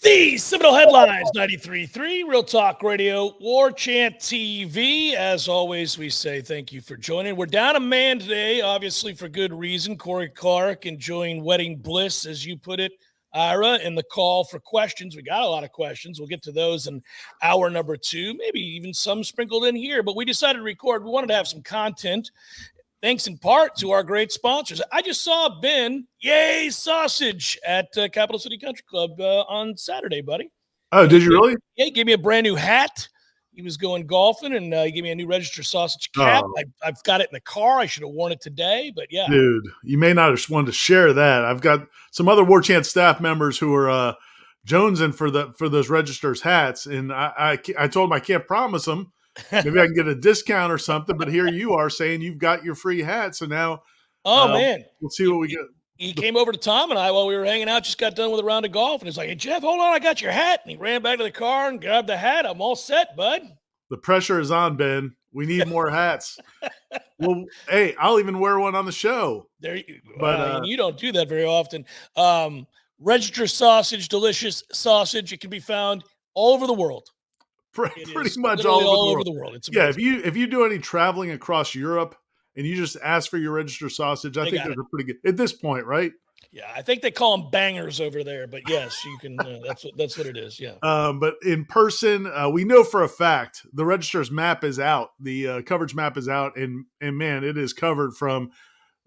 The Seminole Headlines 93.3 Real Talk Radio, Warchant TV. As always, we say thank you for joining. We're down a man today, obviously for good reason. Corey Clark enjoying wedding bliss, as you put it, Ira, and the call for questions. We got a lot of questions. We'll get to those in hour number 2, maybe even some sprinkled in here. But we decided to record. We wanted to have some content. Thanks in part to our great sponsors. I just saw Ben, yay, sausage, at Capital City Country Club on Saturday, buddy. Oh, did you really? Yeah, he gave me a brand new hat. He was going golfing, and he gave me a new register sausage cap. Oh. I've got it in the car. I should have worn it today, but yeah. Dude, you may not have wanted to share that. I've got some other Warchant staff members who are jonesing for those registers hats, and I told them I can't promise them. Maybe I can get a discount or something, but here you are saying you've got your free hat. So now, man, we'll see what we get. He came over to Tom and I while we were hanging out, just got done with a round of golf. And he's like, "Hey, Jeff, hold on. I got your hat." And he ran back to the car and grabbed the hat. I'm all set, bud. The pressure is on, Ben. We need more hats. Well, hey, I'll even wear one on the show. But you don't do that very often. Register sausage, delicious sausage. It can be found all over the world. Pretty much all over the world. It's amazing. Yeah, if you do any traveling across Europe and you just ask for your register sausage, I think they're pretty good at this point, right? Yeah, I think they call them bangers over there, but yes, you can. That's what it is. Yeah. But in person, we know for a fact the register's map is out. The coverage map is out, and man, it is covered from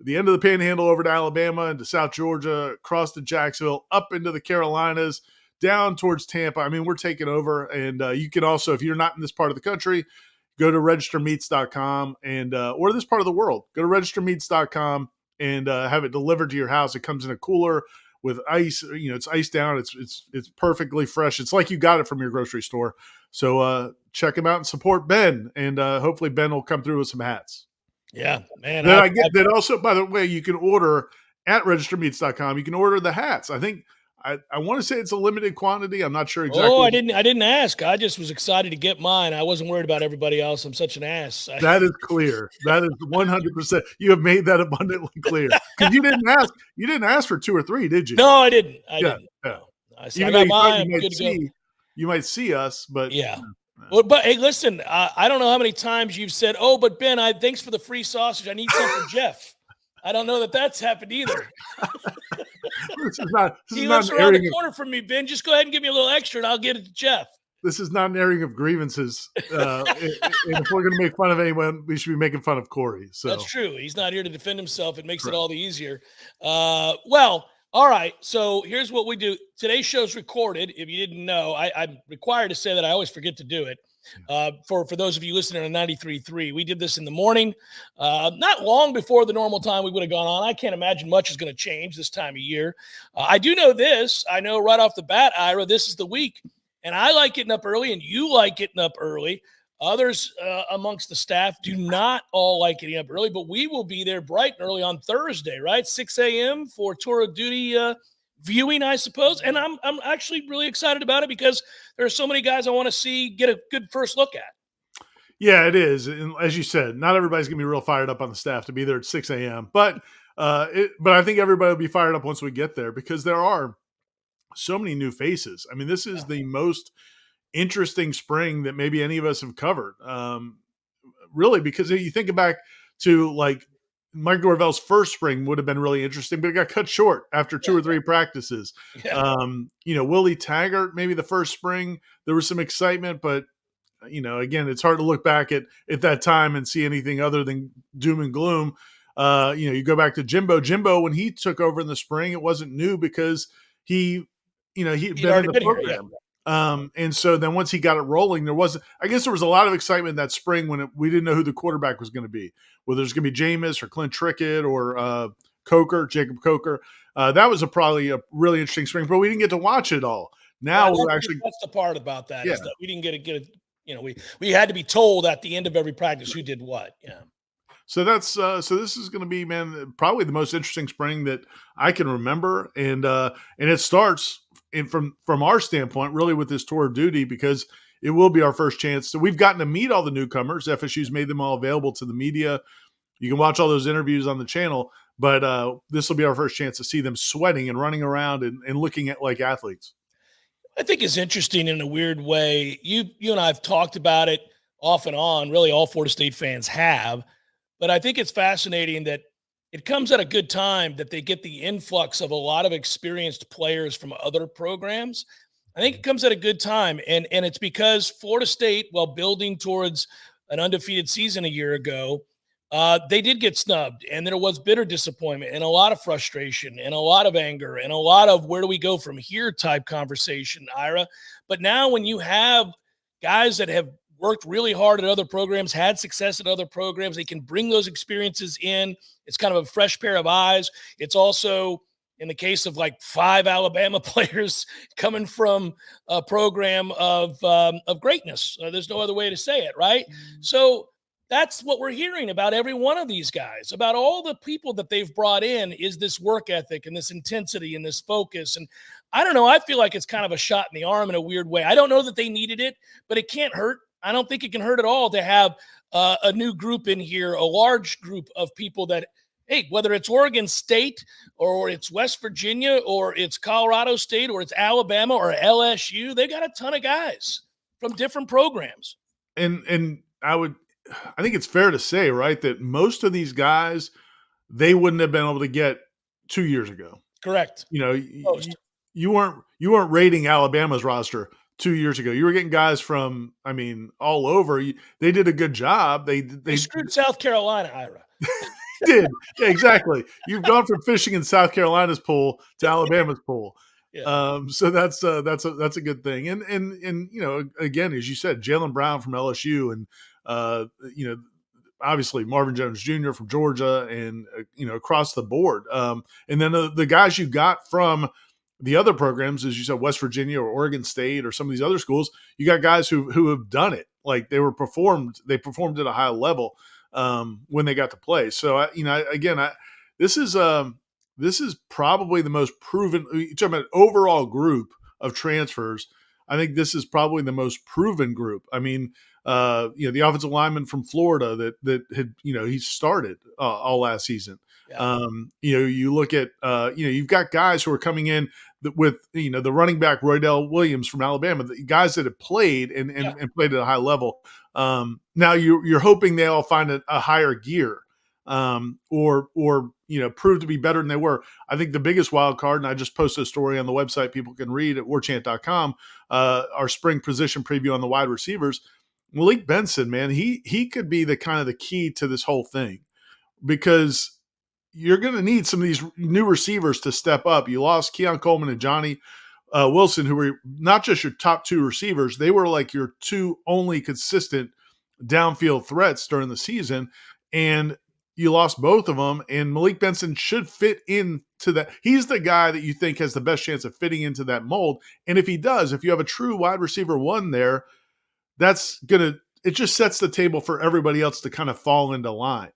the end of the Panhandle over to Alabama into South Georgia, across to Jacksonville, up into the Carolinas, down towards Tampa. I mean, we're taking over, and you can also, if you're not in this part of the country, go to registermeats.com and or this part of the world, go to registermeats.com and have it delivered to your house. It comes in a cooler with ice. You know, it's iced down. It's perfectly fresh. It's like you got it from your grocery store. So check him out and support Ben, and hopefully Ben will come through with some hats. Yeah, man. Then I get that also, by the way, you can order at registermeats.com. You can order the hats. I think I want to say it's a limited quantity. I'm not sure exactly. Oh, I didn't ask. I just was excited to get mine. I wasn't worried about everybody else. I'm such an ass. That is clear. That is 100%. You have made that abundantly clear. Because you didn't ask. You didn't ask for 2 or 3, did you? No, I didn't. I didn't. Yeah. I got mine. You might see us, but yeah. Well, but hey, listen. I don't know how many times you've said, "Oh, but Ben, thanks for the free sausage. I need some for Jeff." I don't know that that's happened either. He lives around the corner from me, Ben. Just go ahead and give me a little extra, and I'll get it to Jeff. This is not an airing of grievances. And if we're going to make fun of anyone, we should be making fun of Corey. So that's true. He's not here to defend himself. It makes it all the easier. Well, all right. So here's what we do. Today's show's recorded. If you didn't know, I'm required to say that. I always forget to do it. For those of you listening on 93.3, we did this in the morning, not long before the normal time we would have gone on. I can't imagine much is going to change this time of year. I do know this. I know right off the bat, Ira, this is the week, and I like getting up early, and you like getting up early. Others amongst the staff do not all like getting up early, but we will be there bright and early on Thursday, right? 6 a.m. for tour of duty viewing, I suppose. And I'm actually really excited about it because there are so many guys I want to see get a good first look at. Yeah, it is. And as you said, not everybody's going to be real fired up on the staff to be there at 6 a.m. But I think everybody will be fired up once we get there because there are so many new faces. I mean, this is the most interesting spring that maybe any of us have covered. Really, because you think back to like Mike Norvell's first spring would have been really interesting, but it got cut short after 2 or 3 practices. Yeah. Willie Taggart, maybe the first spring, there was some excitement, but again, it's hard to look back at that time and see anything other than doom and gloom. You go back to Jimbo, when he took over in the spring, it wasn't new because he'd been in the program. And so then once he got it rolling, there was a lot of excitement that spring when we didn't know who the quarterback was going to be, whether it was going to be Jameis or Clint Trickett or Jacob Coker. That was probably a really interesting spring, but we didn't get to watch it all. Now that's the part about that is that we didn't get we had to be told at the end of every practice who did what. Yeah. So that's so this is going to be, man, probably the most interesting spring that I can remember, and it starts from our standpoint really with this tour of duty because it will be our first chance. So we've gotten to meet all the newcomers. FSU's made them all available to the media. You can watch all those interviews on the channel, but this will be our first chance to see them sweating and running around and looking at like athletes. I think is interesting in a weird way. You and I have talked about it off and on. Really, all Florida State fans have. But I think it's fascinating that it comes at a good time that they get the influx of a lot of experienced players from other programs. I think it comes at a good time, and it's because Florida State, while building towards an undefeated season a year ago, they did get snubbed, and there was bitter disappointment and a lot of frustration and a lot of anger and a lot of where do we go from here type conversation, Ira. But now when you have guys that have worked really hard at other programs, had success at other programs, they can bring those experiences in. It's kind of a fresh pair of eyes. It's also, in the case of like 5 Alabama players coming from a program of greatness. There's no other way to say it, right? So that's what we're hearing about every one of these guys, about all the people that they've brought in, is this work ethic and this intensity and this focus. And I don't know, I feel like it's kind of a shot in the arm in a weird way. I don't know that they needed it, but it can't hurt. I don't think it can hurt at all to have a new group in here, a large group of people that, hey, whether it's Oregon State or it's West Virginia or it's Colorado State or it's Alabama or LSU, they got a ton of guys from different programs. And I think it's fair to say, right, that most of these guys, they wouldn't have been able to get 2 years ago. Correct. You know, you weren't rating Alabama's roster 2 years ago. You were getting guys from, I mean, all over. They did a good job. They screwed South Carolina, Ira. did. Yeah, exactly. You've gone from fishing in South Carolina's pool to Alabama's pool. Yeah. So that's a good thing. And you know, again, as you said, Jaylen Brown from LSU, and you know, obviously Marvin Jones Jr. from Georgia, and you know, across the board. And then the guys you got from the other programs, as you said, West Virginia or Oregon State or some of these other schools, you got guys who have done it. Like they performed at a high level when they got to play. So you know, again, this is probably the most proven. You're talking about overall group of transfers. I think this is probably the most proven group. I mean, you know, the offensive lineman from Florida that had, you know, he started all last season. Yeah. You know, you look at, you know, you've got guys who are coming in with, you know, the running back Roydell Williams from Alabama, the guys that have played and played at a high level. Now you're hoping they all find a higher gear, or you know, prove to be better than they were. I think the biggest wild card, and I just posted a story on the website people can read at warchant.com, our spring position preview on the wide receivers. Malik Benson, man, he could be the kind of the key to this whole thing, because you're going to need some of these new receivers to step up. You lost Keon Coleman and Johnny Wilson, who were not just your top 2 receivers, they were like your 2 only consistent downfield threats during the season, and you lost both of them. And Malik Benson should fit into that. He's the guy that you think has the best chance of fitting into that mold. And if he does, if you have a true wide receiver 1 there, it just sets the table for everybody else to kind of fall into line.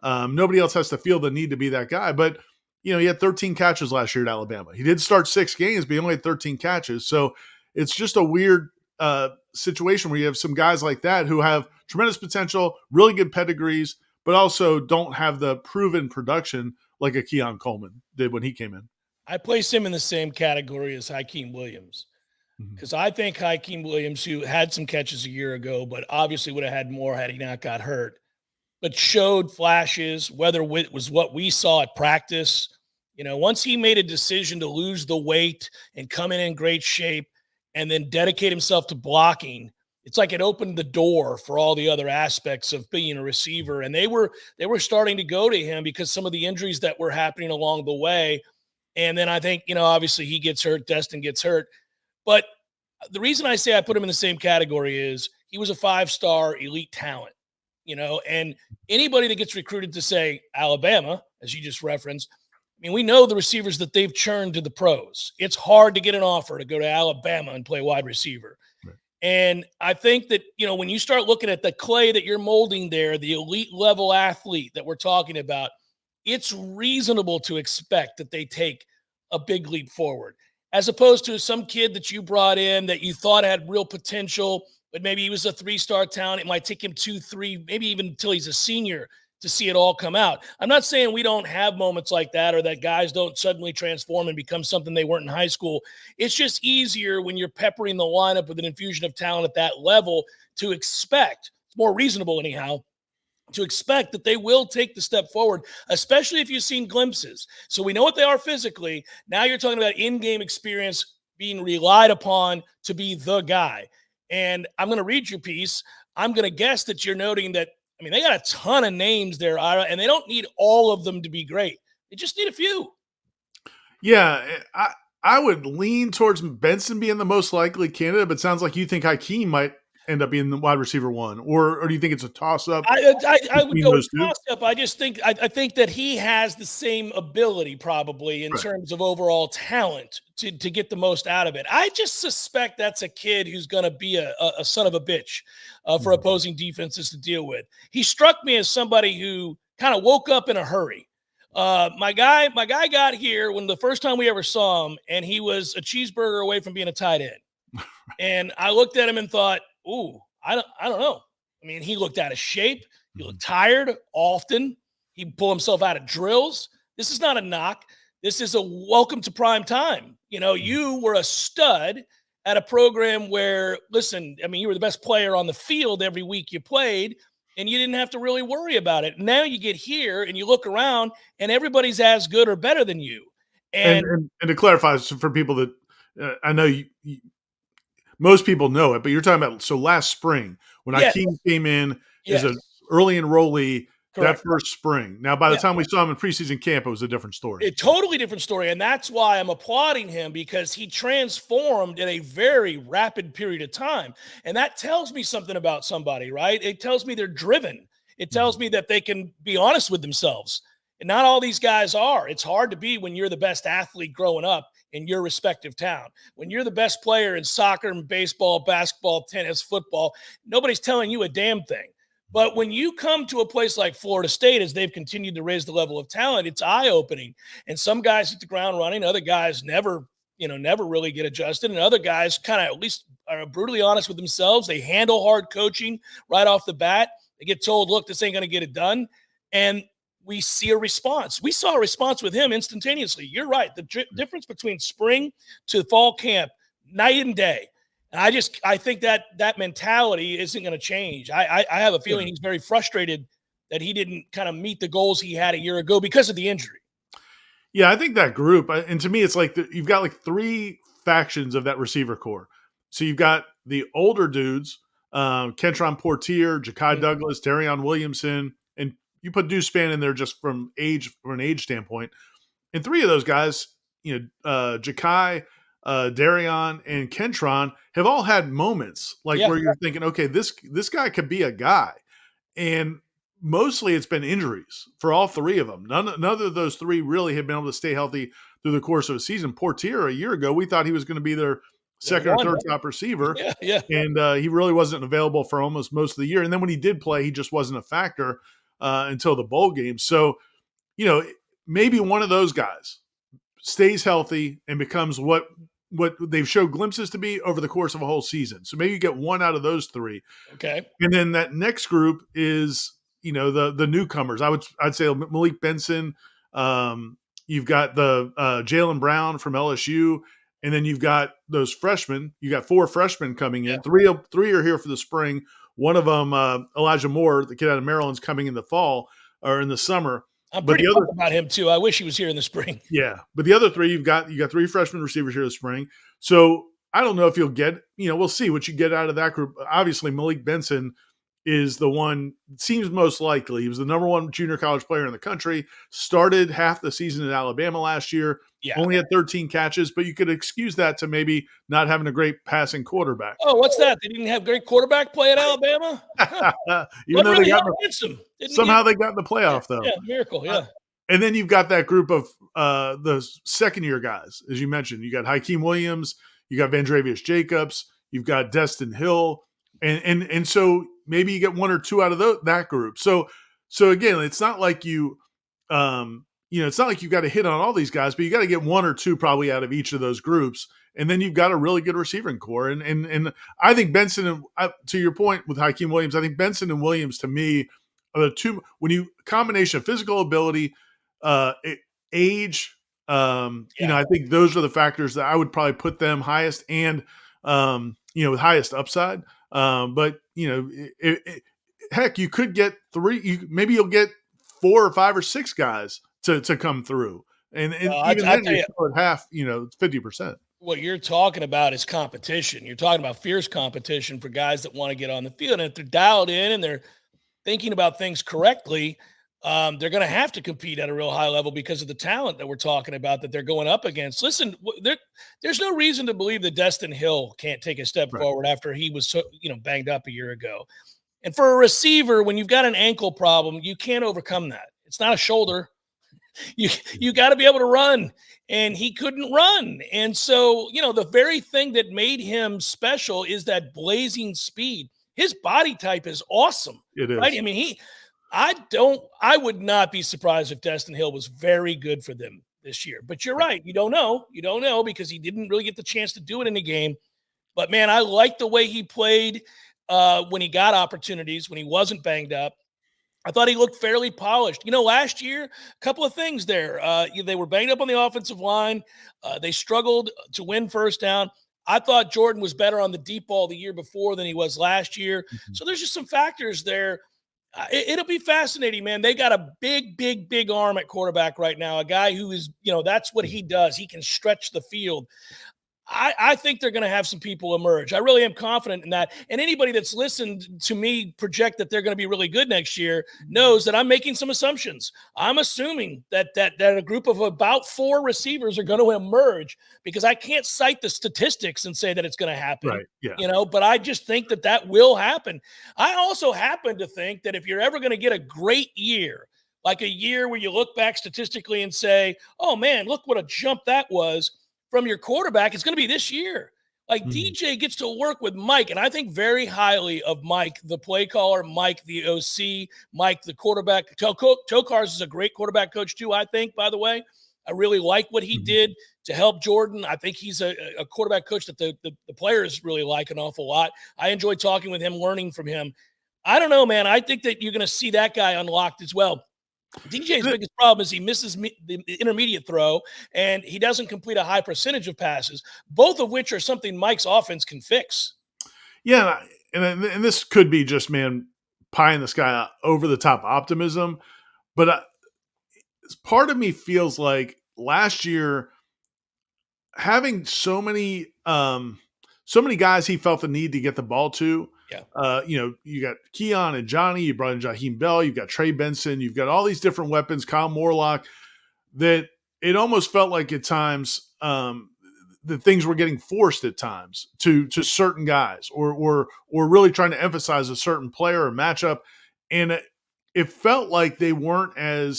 Nobody else has to feel the need to be that guy. But, you know, he had 13 catches last year at Alabama. He did start 6 games, but he only had 13 catches. So it's just a weird situation where you have some guys like that who have tremendous potential, really good pedigrees, but also don't have the proven production like a Keon Coleman did when he came in. I place him in the same category as Hakeem Williams, because I think Hakeem Williams, who had some catches a year ago, but obviously would have had more had he not got hurt, but showed flashes, whether it was what we saw at practice. You know, once he made a decision to lose the weight and come in great shape and then dedicate himself to blocking, it's like it opened the door for all the other aspects of being a receiver. And they were starting to go to him because some of the injuries that were happening along the way. And then I think, you know, obviously he gets hurt, Destin gets hurt. But the reason I say I put him in the same category is he was a 5-star elite talent, you know, and anybody that gets recruited to, say, Alabama, as you just referenced, I mean, we know the receivers that they've churned to the pros. It's hard to get an offer to go to Alabama and play wide receiver. Right. And I think that, you know, when you start looking at the clay that you're molding there, the elite level athlete that we're talking about, it's reasonable to expect that they take a big leap forward, as opposed to some kid that you brought in that you thought had real potential, but maybe he was a 3-star talent. It might take him 2, 3, maybe even until he's a senior to see it all come out. I'm not saying we don't have moments like that or that guys don't suddenly transform and become something they weren't in high school. It's just easier when you're peppering the lineup with an infusion of talent at that level to expect. It's more reasonable, anyhow, to expect that they will take the step forward, especially if you've seen glimpses. So we know what they are physically. Now you're talking about in-game experience being relied upon to be the guy. And I'm going to read your piece. I'm going to guess that you're noting that, I mean, they got a ton of names there, Ira, and they don't need all of them to be great. They just need a few. Yeah, I would lean towards Benson being the most likely candidate, but it sounds like you think Hakeem might end up being the wide receiver one, or do you think it's a toss up? I would go with those two? toss up. I just think I think that he has the same ability probably in Right. terms of overall talent to get the most out of it. I just suspect that's a kid who's going to be a son of a bitch for opposing defenses to deal with. He struck me as somebody who kind of woke up in a hurry. My guy got here when the first time we ever saw him, and he was a cheeseburger away from being a tight end. And I looked at him and thought, ooh, I don't know. I mean, he looked out of shape. He looked tired often. He pulled himself out of drills. This is not a knock. This is a welcome to prime time. You know, you were a stud at a program where, listen, I mean, you were the best player on the field every week you played, and you didn't have to really worry about it. Now you get here and you look around, and everybody's as good or better than you. And to clarify for people that I know most people know it, but you're talking about last spring when Hakeem came in as an early enrollee. Correct. That first spring. Now, by the time we saw him in preseason camp, it was a different story. A totally different story. And that's why I'm applauding him, because he transformed in a very rapid period of time. And that tells me something about somebody, right? It tells me they're driven. It tells me that they can be honest with themselves. And not all these guys are. It's hard to be when you're the best athlete growing up in your respective town. When you're the best player in soccer and baseball, basketball, tennis, football, nobody's telling you a damn thing. But when you come to a place like Florida State, as they've continued to raise the level of talent, it's eye-opening. And some guys hit the ground running, other guys never really get adjusted, and other guys kind of at least are brutally honest with themselves. They handle hard coaching right off the bat. They get told, look, this ain't going to get it done. And we see a response. We saw a response with him instantaneously. You're right. The difference between spring to fall camp, night and day. And I think that mentality isn't going to change. I have a feeling he's very frustrated that he didn't kind of meet the goals he had a year ago because of the injury. Yeah, I think that group, and to me, it's like you've got like three factions of that receiver core. So you've got the older dudes, Kentron Portier, Ja'Kai Douglas, Darion Williamson, and you put Dewspan in there just from an age standpoint. And three of those guys, Ja'Kai, Darion, and Kentron have all had moments where you're thinking, okay, this guy could be a guy. And mostly it's been injuries for all three of them. None of those three really have been able to stay healthy through the course of a season. Portier, a year ago, we thought he was going to be their second or third top receiver. And he really wasn't available for almost most of the year. And then when he did play, he just wasn't a factor until the bowl game. So, maybe one of those guys stays healthy and becomes what they've showed glimpses to be over the course of a whole season. So maybe you get one out of those three. Okay. And then that next group is, the newcomers. I'd say Malik Benson. You've got the Jalen Brown from LSU. And then you've got those freshmen. You got four freshmen coming in. Three are here for the spring. One of them, Elijah Moore, the kid out of Maryland, is coming in the fall or in the summer. I'm pretty pumped about him too. I wish he was here in the spring. Yeah, but the other three, you got three freshman receivers here this spring. So I don't know if you'll get, we'll see what you get out of that group. Obviously, Malik Benson is the one, seems most likely. He was the number one junior college player in the country, started half the season at Alabama last year, only had 13 catches, but you could excuse that to maybe not having a great passing quarterback. Oh, what's that? They didn't have great quarterback play at Alabama? Even though really somehow they got in the playoff, though. Yeah, miracle, and then you've got that group of the second-year guys, as you mentioned. You got Hakeem Williams, you got Vandrevius Jacobs, you've got Destin Hill, and so maybe you get one or two out of that group. So again, it's not like it's not like you've got to hit on all these guys, but you got to get one or two probably out of each of those groups, and then you've got a really good receiving core. And I think Benson, and to your point with Hakeem Williams, I think Benson and Williams to me are the two, when you combination of physical ability, age, I think those are the factors that I would probably put them highest and, highest upside. But heck, you could get three, maybe you'll get 4 or 5 or 6 guys to come through. And even then tell you're you, still at half, 50%. what you're talking about is competition. You're talking about fierce competition for guys that want to get on the field. And if they're dialed in and they're thinking about things correctly, they're going to have to compete at a real high level because of the talent that we're talking about that they're going up against. Listen, there's no reason to believe that Destin Hill can't take a step forward after he was banged up a year ago. And for a receiver, when you've got an ankle problem, you can't overcome that. It's not a shoulder. You got to be able to run, and he couldn't run. And so, the very thing that made him special is that blazing speed. His body type is awesome. It is. Right? I mean, I would not be surprised if Destin Hill was very good for them this year. But you're right. You don't know. You don't know because he didn't really get the chance to do it in the game. But, man, I like the way he played when he got opportunities, when he wasn't banged up. I thought he looked fairly polished. Last year, a couple of things there. They were banged up on the offensive line. They struggled to win first down. I thought Jordan was better on the deep ball the year before than he was last year. Mm-hmm. So there's just some factors there. It'll be fascinating, man. They got a big, big, big arm at quarterback right now. A guy who is, that's what he does. He can stretch the field. I think they're going to have some people emerge. I really am confident in that. And anybody that's listened to me project that they're going to be really good next year knows that I'm making some assumptions. I'm assuming that a group of about 4 receivers are going to emerge because I can't cite the statistics and say that it's going to happen. Right. Yeah. But I just think that will happen. I also happen to think that if you're ever going to get a great year, like a year where you look back statistically and say, oh, man, look what a jump that was from your quarterback, it's going to be this year. Like DJ gets to work with Mike, and I think very highly of Mike, the play caller, Mike, the OC, Mike, the quarterback. Tokars is a great quarterback coach too, I think, by the way. I really like what he did to help Jordan. I think he's a quarterback coach that the players really like an awful lot. I enjoy talking with him, learning from him. I don't know, man. I think that you're going to see that guy unlocked as well. DJ's biggest problem is he misses the intermediate throw, and he doesn't complete a high percentage of passes, both of which are something Mike's offense can fix. Yeah, and this could be just, man, pie in the sky, over the top optimism, but part of me feels like last year having so many guys he felt the need to get the ball to. Yeah. You got Keon and Johnny, you brought in Jaheim Bell, you've got Trey Benson, you've got all these different weapons, Kyle Morlock, that it almost felt like at times that things were getting forced at times to certain guys or really trying to emphasize a certain player or matchup. And it felt like they weren't I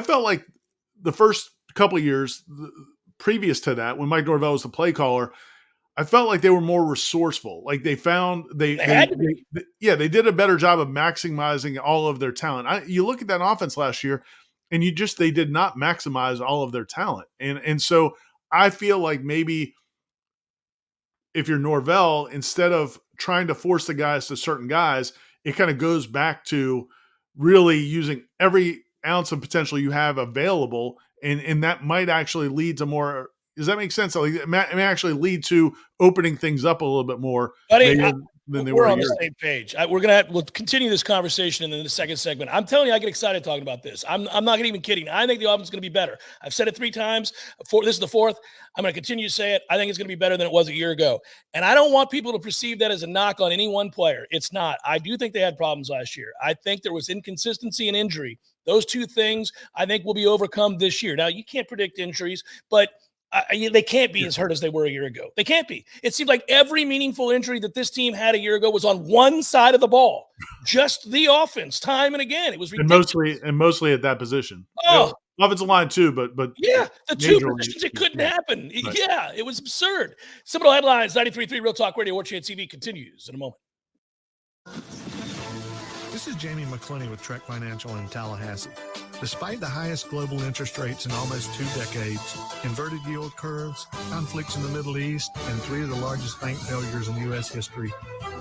felt like the first couple of years previous to that, when Mike Norvell was the play caller, I felt like they were more resourceful. Like they did a better job of maximizing all of their talent. You look at that offense last year, and they did not maximize all of their talent. And so I feel like maybe if you're Norvell, instead of trying to force the guys to certain guys, it kind of goes back to really using every ounce of potential you have available, and that might actually lead to more. Does that make sense? Like, it may actually lead to opening things up a little bit more. Buddy, we're on the same page. We'll continue this conversation in the second segment. I'm telling you, I get excited talking about this. I'm not even kidding. I think the offense is going to be better. I've said it 3 times. This is the 4th. I'm going to continue to say it. I think it's going to be better than it was a year ago. And I don't want people to perceive that as a knock on any one player. It's not. I do think they had problems last year. I think there was inconsistency and injury. Those 2 things I think will be overcome this year. Now, you can't predict injuries, but they can't be as hurt as they were a year ago. They can't be. It seemed like every meaningful injury that this team had a year ago was on one side of the ball, just the offense, time and again. It was ridiculous. And mostly at that position. Oh, offensive line too, but yeah, the 2 positions it couldn't happen. Right. Yeah, it was absurd. Seminole Headlines, 93.3 Real Talk Radio, Warchant TV continues in a moment. This is Jamie McClenny with Trek Financial in Tallahassee. Despite the highest global interest rates in almost 2 decades, inverted yield curves, conflicts in the Middle East, and 3 of the largest bank failures in U.S. history,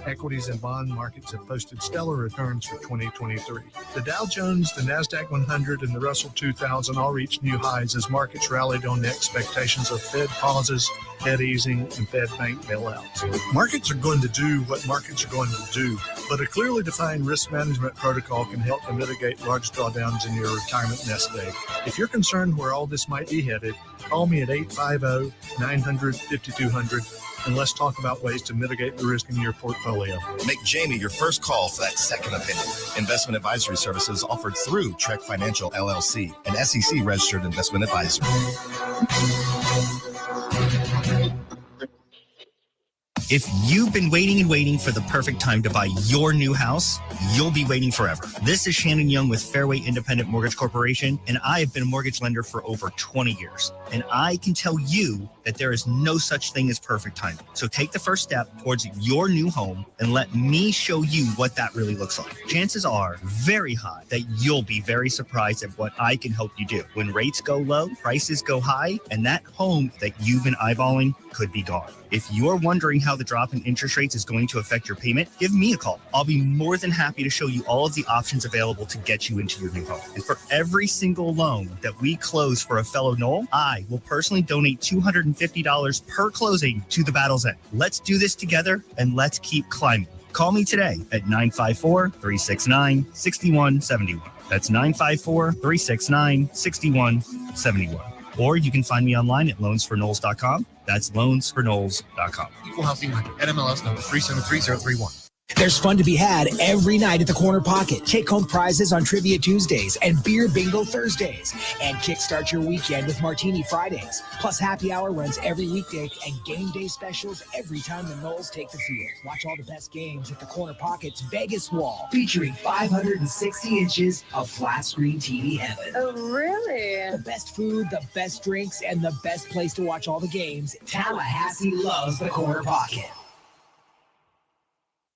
equities and bond markets have posted stellar returns for 2023. The Dow Jones, the NASDAQ 100, and the Russell 2000 all reached new highs as markets rallied on the expectations of Fed pauses, Fed easing, and Fed bank bailouts. Markets are going to do what markets are going to do, but a clearly defined risk management protocol can help to mitigate large drawdowns in your retirement nest egg. If you're concerned where all this might be headed, call me at 850-900-5200 and let's talk about ways to mitigate the risk in your portfolio. Make Jamie your first call for that second opinion. Investment advisory services offered through Trek Financial LLC, an SEC registered investment advisor. If you've been waiting and waiting for the perfect time to buy your new house, you'll be waiting forever. This is Shannon Young with Fairway Independent Mortgage Corporation, and I have been a mortgage lender for over 20 years. And I can tell you that there is no such thing as perfect timing. So take the first step towards your new home and let me show you what that really looks like. Chances are very high that you'll be very surprised at what I can help you do. When rates go low, prices go high, and that home that you've been eyeballing could be gone. If you're wondering how the drop in interest rates is going to affect your payment, give me a call. I'll be more than happy to show you all of the options available to get you into your new home. And for every single loan that we close for a fellow Nole, I will personally donate $250 per closing to the Battle's End. Let's do this together and let's keep climbing. Call me today at 954-369-6171. That's 954-369-6171. Or you can find me online at loansfornoles.com. That's loansfornoles.com. Equal housing lender. NMLS number 373031. There's fun to be had every night at the Corner Pocket. Take home prizes on Trivia Tuesdays and Beer Bingo Thursdays. And kickstart your weekend with Martini Fridays. Plus happy hour runs every weekday and game day specials every time the Noles take the field. Watch all the best games at the Corner Pocket's Vegas Wall, featuring 560 inches of flat screen TV heaven. Oh, really? The best food, the best drinks, and the best place to watch all the games. Tallahassee loves the Corner Pocket.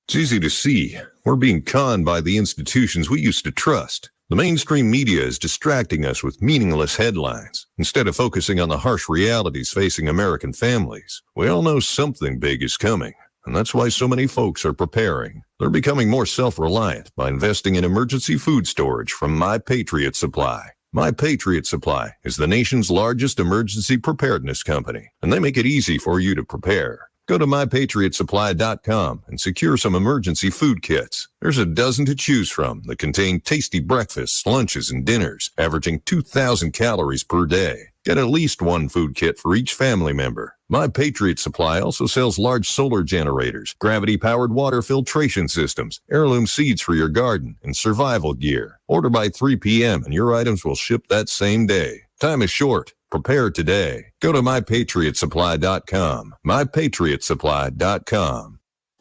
It's easy to see. We're being conned by the institutions we used to trust. The mainstream media is distracting us with meaningless headlines instead of focusing on the harsh realities facing American families. We all know something big is coming, and that's why so many folks are preparing. They're becoming more self-reliant by investing in emergency food storage from My Patriot Supply. My Patriot Supply is the nation's largest emergency preparedness company, and they make it easy for you to prepare. Go to MyPatriotSupply.com and secure some emergency food kits. There's a dozen to choose from that contain tasty breakfasts, lunches, and dinners, averaging 2,000 calories per day. Get at least one food kit for each family member. My Patriot Supply also sells large solar generators, gravity-powered water filtration systems, heirloom seeds for your garden, and survival gear. Order by 3 p.m. and your items will ship that same day. Time is short. Prepare today. Go to MyPatriotSupply.com. MyPatriotSupply.com.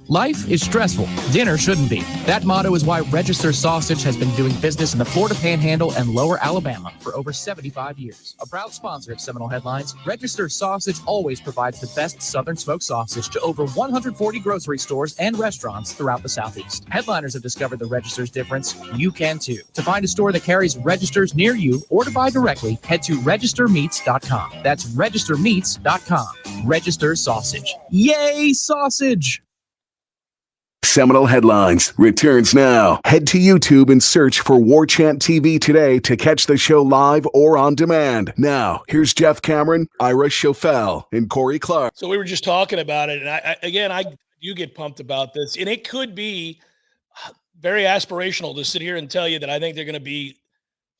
Life is stressful. Dinner shouldn't be. That motto is why Register Sausage has been doing business in the Florida Panhandle and Lower Alabama for over 75 years. A proud sponsor of Seminole Headlines, Register Sausage always provides the best Southern smoked sausage to over 140 grocery stores and restaurants throughout the Southeast. Headliners have discovered the Register's difference. You can too. To find a store that carries Registers near you or to buy directly, head to registermeats.com. That's registermeats.com. Register Sausage. Yay, sausage! Seminole Headlines returns now. Head to YouTube and search for Warchant TV today to catch the show live or on demand. Now, here's Jeff Cameron, Ira Schofel, and Corey Clark. So we were just talking about it, and I do get pumped about this, and it could be very aspirational to sit here and tell you that I think they're going to be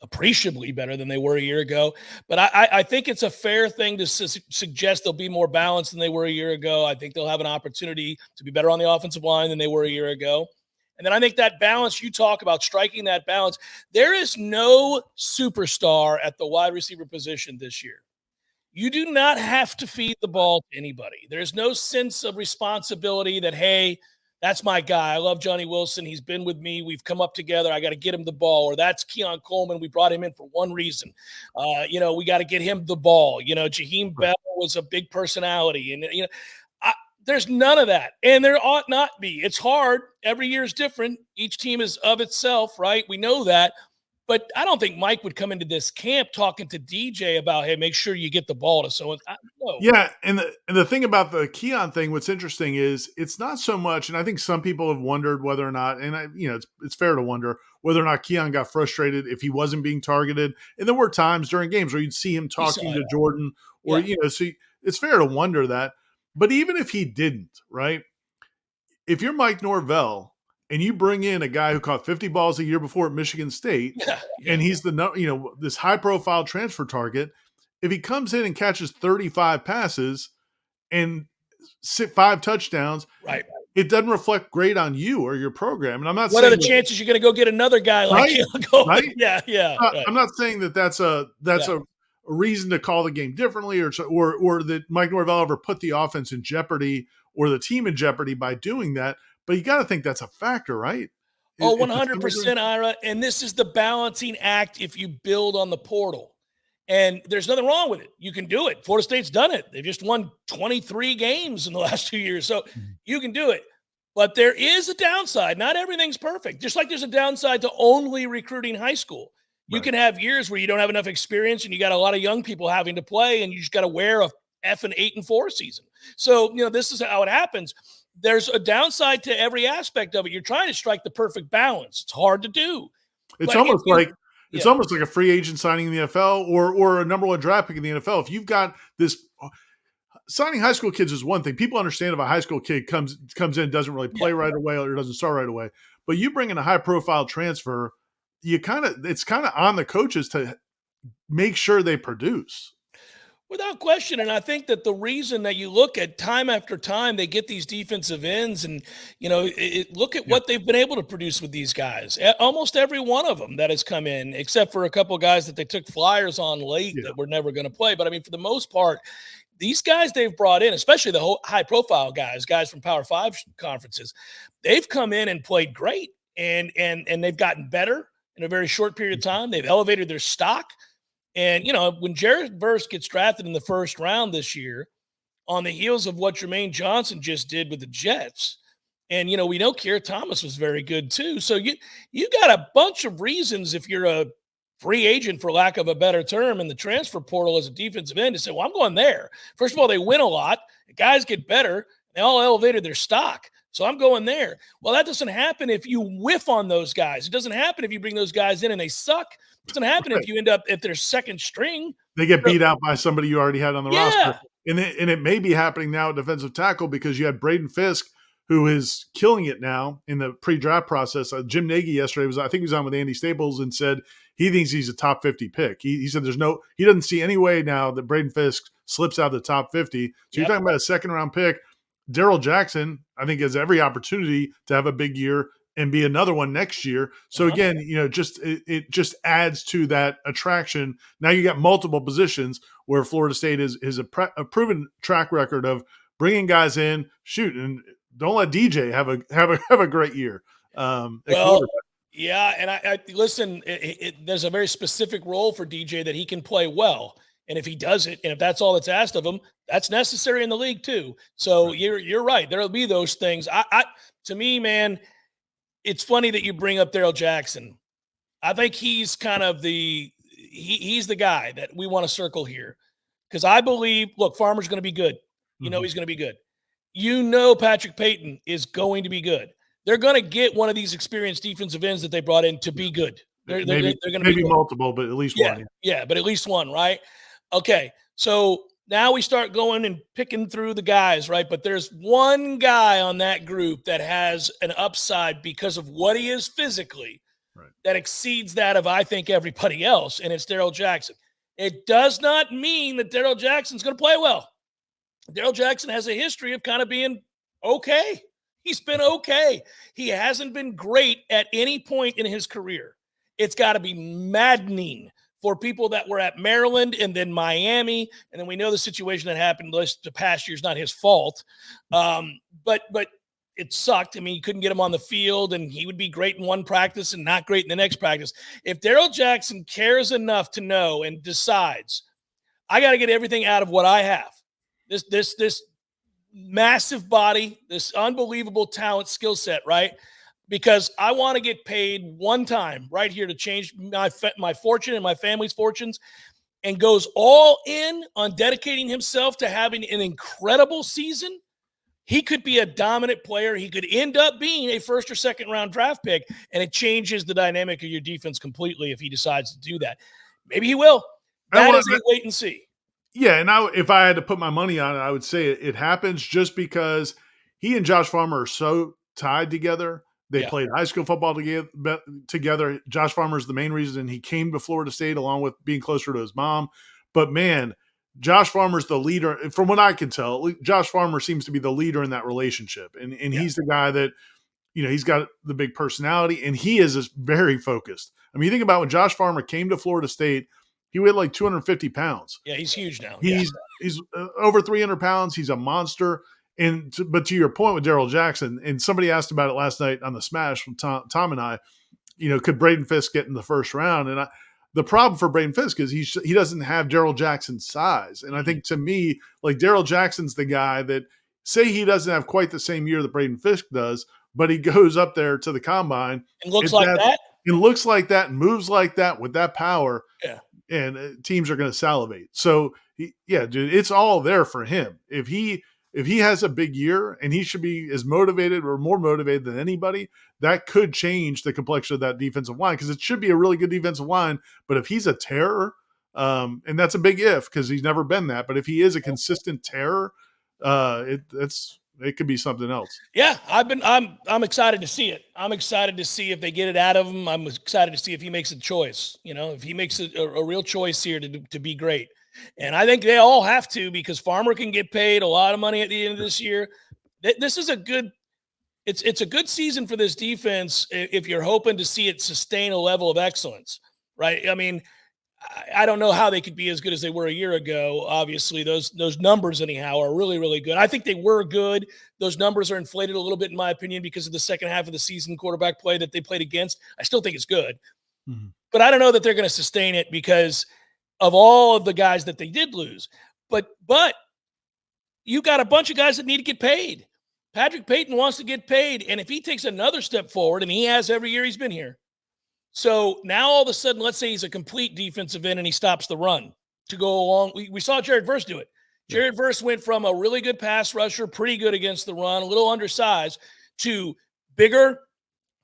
appreciably better than they were a year ago. But I think it's a fair thing to suggest they'll be more balanced than they were a year ago. I think they'll have an opportunity to be better on the offensive line than they were a year ago. And then I think that balance you talk about, striking that balance, there is no superstar at the wide receiver position this year. You do not have to feed the ball to anybody. There's no sense of responsibility that, hey, that's my guy. I love Johnny Wilson. He's been with me. We've come up together. I got to get him the ball. Or that's Keon Coleman. We brought him in for one reason. We got to get him the ball. Jaheim Bell was a big personality. And, there's none of that. And there ought not be. It's hard. Every year is different. Each team is of itself, right? We know that. But I don't think Mike would come into this camp talking to DJ about, hey, make sure you get the ball to someone. No. Yeah, and the thing about the Keon thing, what's interesting is it's not so much, and I think some people have wondered whether or not, and it's fair to wonder whether or not Keon got frustrated if he wasn't being targeted. And there were times during games where you'd see him talking to Jordan, or so it's fair to wonder that. But even if he didn't, right? If you're Mike Norvell and you bring in a guy who caught 50 balls a year before at Michigan State, and he's this high profile transfer target, if he comes in and catches 35 passes and 5 touchdowns, right, it doesn't reflect great on you or your program. And I'm not what saying are the chances you're going to go get another guy like him? Right? Yeah. I'm not saying that that's a reason to call the game differently or that Mike Norvell ever put the offense in jeopardy or the team in jeopardy by doing that. But you got to think that's a factor, right? 100%, Ira. And this is the balancing act if you build on the portal. And there's nothing wrong with it. You can do it. Florida State's done it. They've just won 23 games in the last 2 years. So you can do it. But there is a downside. Not everything's perfect. Just like there's a downside to only recruiting high school. You can have years where you don't have enough experience and you got a lot of young people having to play and you just got to wear a effing 8-4 season. So, this is how it happens. There's a downside to every aspect of it. You're trying to strike the perfect balance. It's hard to do. It's almost like a free agent signing in the NFL or a number 1 draft pick in the NFL. If you've got this signing high school kids is one thing. People understand if a high school kid comes in, doesn't really play right away or doesn't start right away. But you bring in a high profile transfer, it's kind of on the coaches to make sure they produce. Without question. And I think that the reason that you look at time after time, they get these defensive ends and, look at what they've been able to produce with these guys. Almost every one of them that has come in, except for a couple of guys that they took flyers on late that were never going to play. But I mean, for the most part, these guys they've brought in, especially the whole high profile guys from Power 5 conferences, they've come in and played great and they've gotten better in a very short period of time. They've elevated their stock. And, when Jared Verse gets drafted in the first round this year on the heels of what Jermaine Johnson just did with the Jets, and, we know Keir Thomas was very good too. So you got a bunch of reasons if you're a free agent, for lack of a better term, in the transfer portal as a defensive end to say, well, I'm going there. First of all, they win a lot. The guys get better. They all elevated their stock. So I'm going there. Well, that doesn't happen if you whiff on those guys. It doesn't happen if you bring those guys in and they suck. It doesn't happen if you end up at their second string. They get beat out by somebody you already had on the roster. And it may be happening now at defensive tackle because you had Braden Fisk, who is killing it now in the pre-draft process. Jim Nagy yesterday I think he was on with Andy Staples and said he thinks he's a top 50 pick. He said he doesn't see any way now that Braden Fisk slips out of the top 50. So you're talking about a second round pick. Daryl Jackson, I think, has every opportunity to have a big year and be another one next year. So again, it just adds to that attraction. Now you got multiple positions where Florida State is a proven track record of bringing guys in, and don't let DJ have a great year. And I listen. There's a very specific role for DJ that he can play well. And if he does it, and if that's all that's asked of him, that's necessary in the league too. So you're right. There'll be those things. To me, man, it's funny that you bring up Daryl Jackson. I think he's kind of he's the guy that we want to circle here because I believe, look, Farmer's going to be good. He's going to be good. Patrick Payton is going to be good. They're going to get one of these experienced defensive ends that they brought in to be good. They're going to be multiple, but at least one. Yeah, but at least one, right? Okay, so now we start going and picking through the guys, right? But there's one guy on that group that has an upside because of what he is physically that exceeds that of, I think, everybody else, and it's Daryl Jackson. It does not mean that Daryl Jackson's going to play well. Daryl Jackson has a history of kind of being okay. He's been okay. He hasn't been great at any point in his career. It's got to be maddening for people that were at Maryland and then Miami, and then we know the situation that happened the past year is not his fault. But it sucked. I mean, you couldn't get him on the field, and he would be great in one practice and not great in the next practice. If Daryl Jackson cares enough to know and decides, I got to get everything out of what I have, this massive body, this unbelievable talent, skill set, right? because I want to get paid one time right here to change my fortune and my family's fortunes, and goes all in on dedicating himself to having an incredible season, he could be a dominant player. He could end up being a first or second round draft pick, and it changes the dynamic of your defense completely if he decides to do that. Maybe he will. That is a wait and see. Yeah, and if I had to put my money on it, I would say it happens just because he and Josh Farmer are so tied together. They played high school football together. Josh Farmer is the main reason he came to Florida State, along with being closer to his mom. But, man, Josh Farmer's the leader. From what I can tell, Josh Farmer seems to be the leader in that relationship. And he's the guy that, he's got the big personality, and he is just very focused. I mean, you think about when Josh Farmer came to Florida State, he weighed like 250 pounds. Yeah, he's huge now. He's over 300 pounds. He's a monster. But to your point with Darrell Jackson, and somebody asked about it last night on the Smash from Tom and I, could Braden Fisk get in the first round? And the problem for Braden Fisk is he doesn't have Darrell Jackson's size. And I think, to me, like, Darrell Jackson's the guy that, say he doesn't have quite the same year that Braden Fisk does, but he goes up there to the combine. And looks like that? It looks like that and moves like that with that power. Yeah. And teams are going to salivate. So, dude, it's all there for him. If he has a big year, and he should be as motivated or more motivated than anybody, that could change the complexion of that defensive line, because it should be a really good defensive line. But if he's a terror, and that's a big if, because he's never been that, but if he is a consistent terror, it could be something else. Yeah, I'm excited to see it. I'm excited to see if they get it out of him. I'm excited to see if he makes a choice. If he makes a real choice here to be great. And I think they all have to, because Farmer can get paid a lot of money at the end of this year. This is it's a good season for this defense if you're hoping to see it sustain a level of excellence, right? I mean, I don't know how they could be as good as they were a year ago. Obviously, those numbers anyhow are really, really good. I think they were good. Those numbers are inflated a little bit, in my opinion, because of the second half of the season quarterback play that they played against. I still think it's good. Mm-hmm. But I don't know that they're going to sustain it because of all of the guys that they did lose. But you got a bunch of guys that need to get paid. Patrick Payton wants to get paid, and if he takes another step forward, and he has every year he's been here, so now all of a sudden, let's say he's a complete defensive end and he stops the run to go along. We saw Jared Verse do it. Jared Verse went from a really good pass rusher, pretty good against the run, a little undersized, to bigger,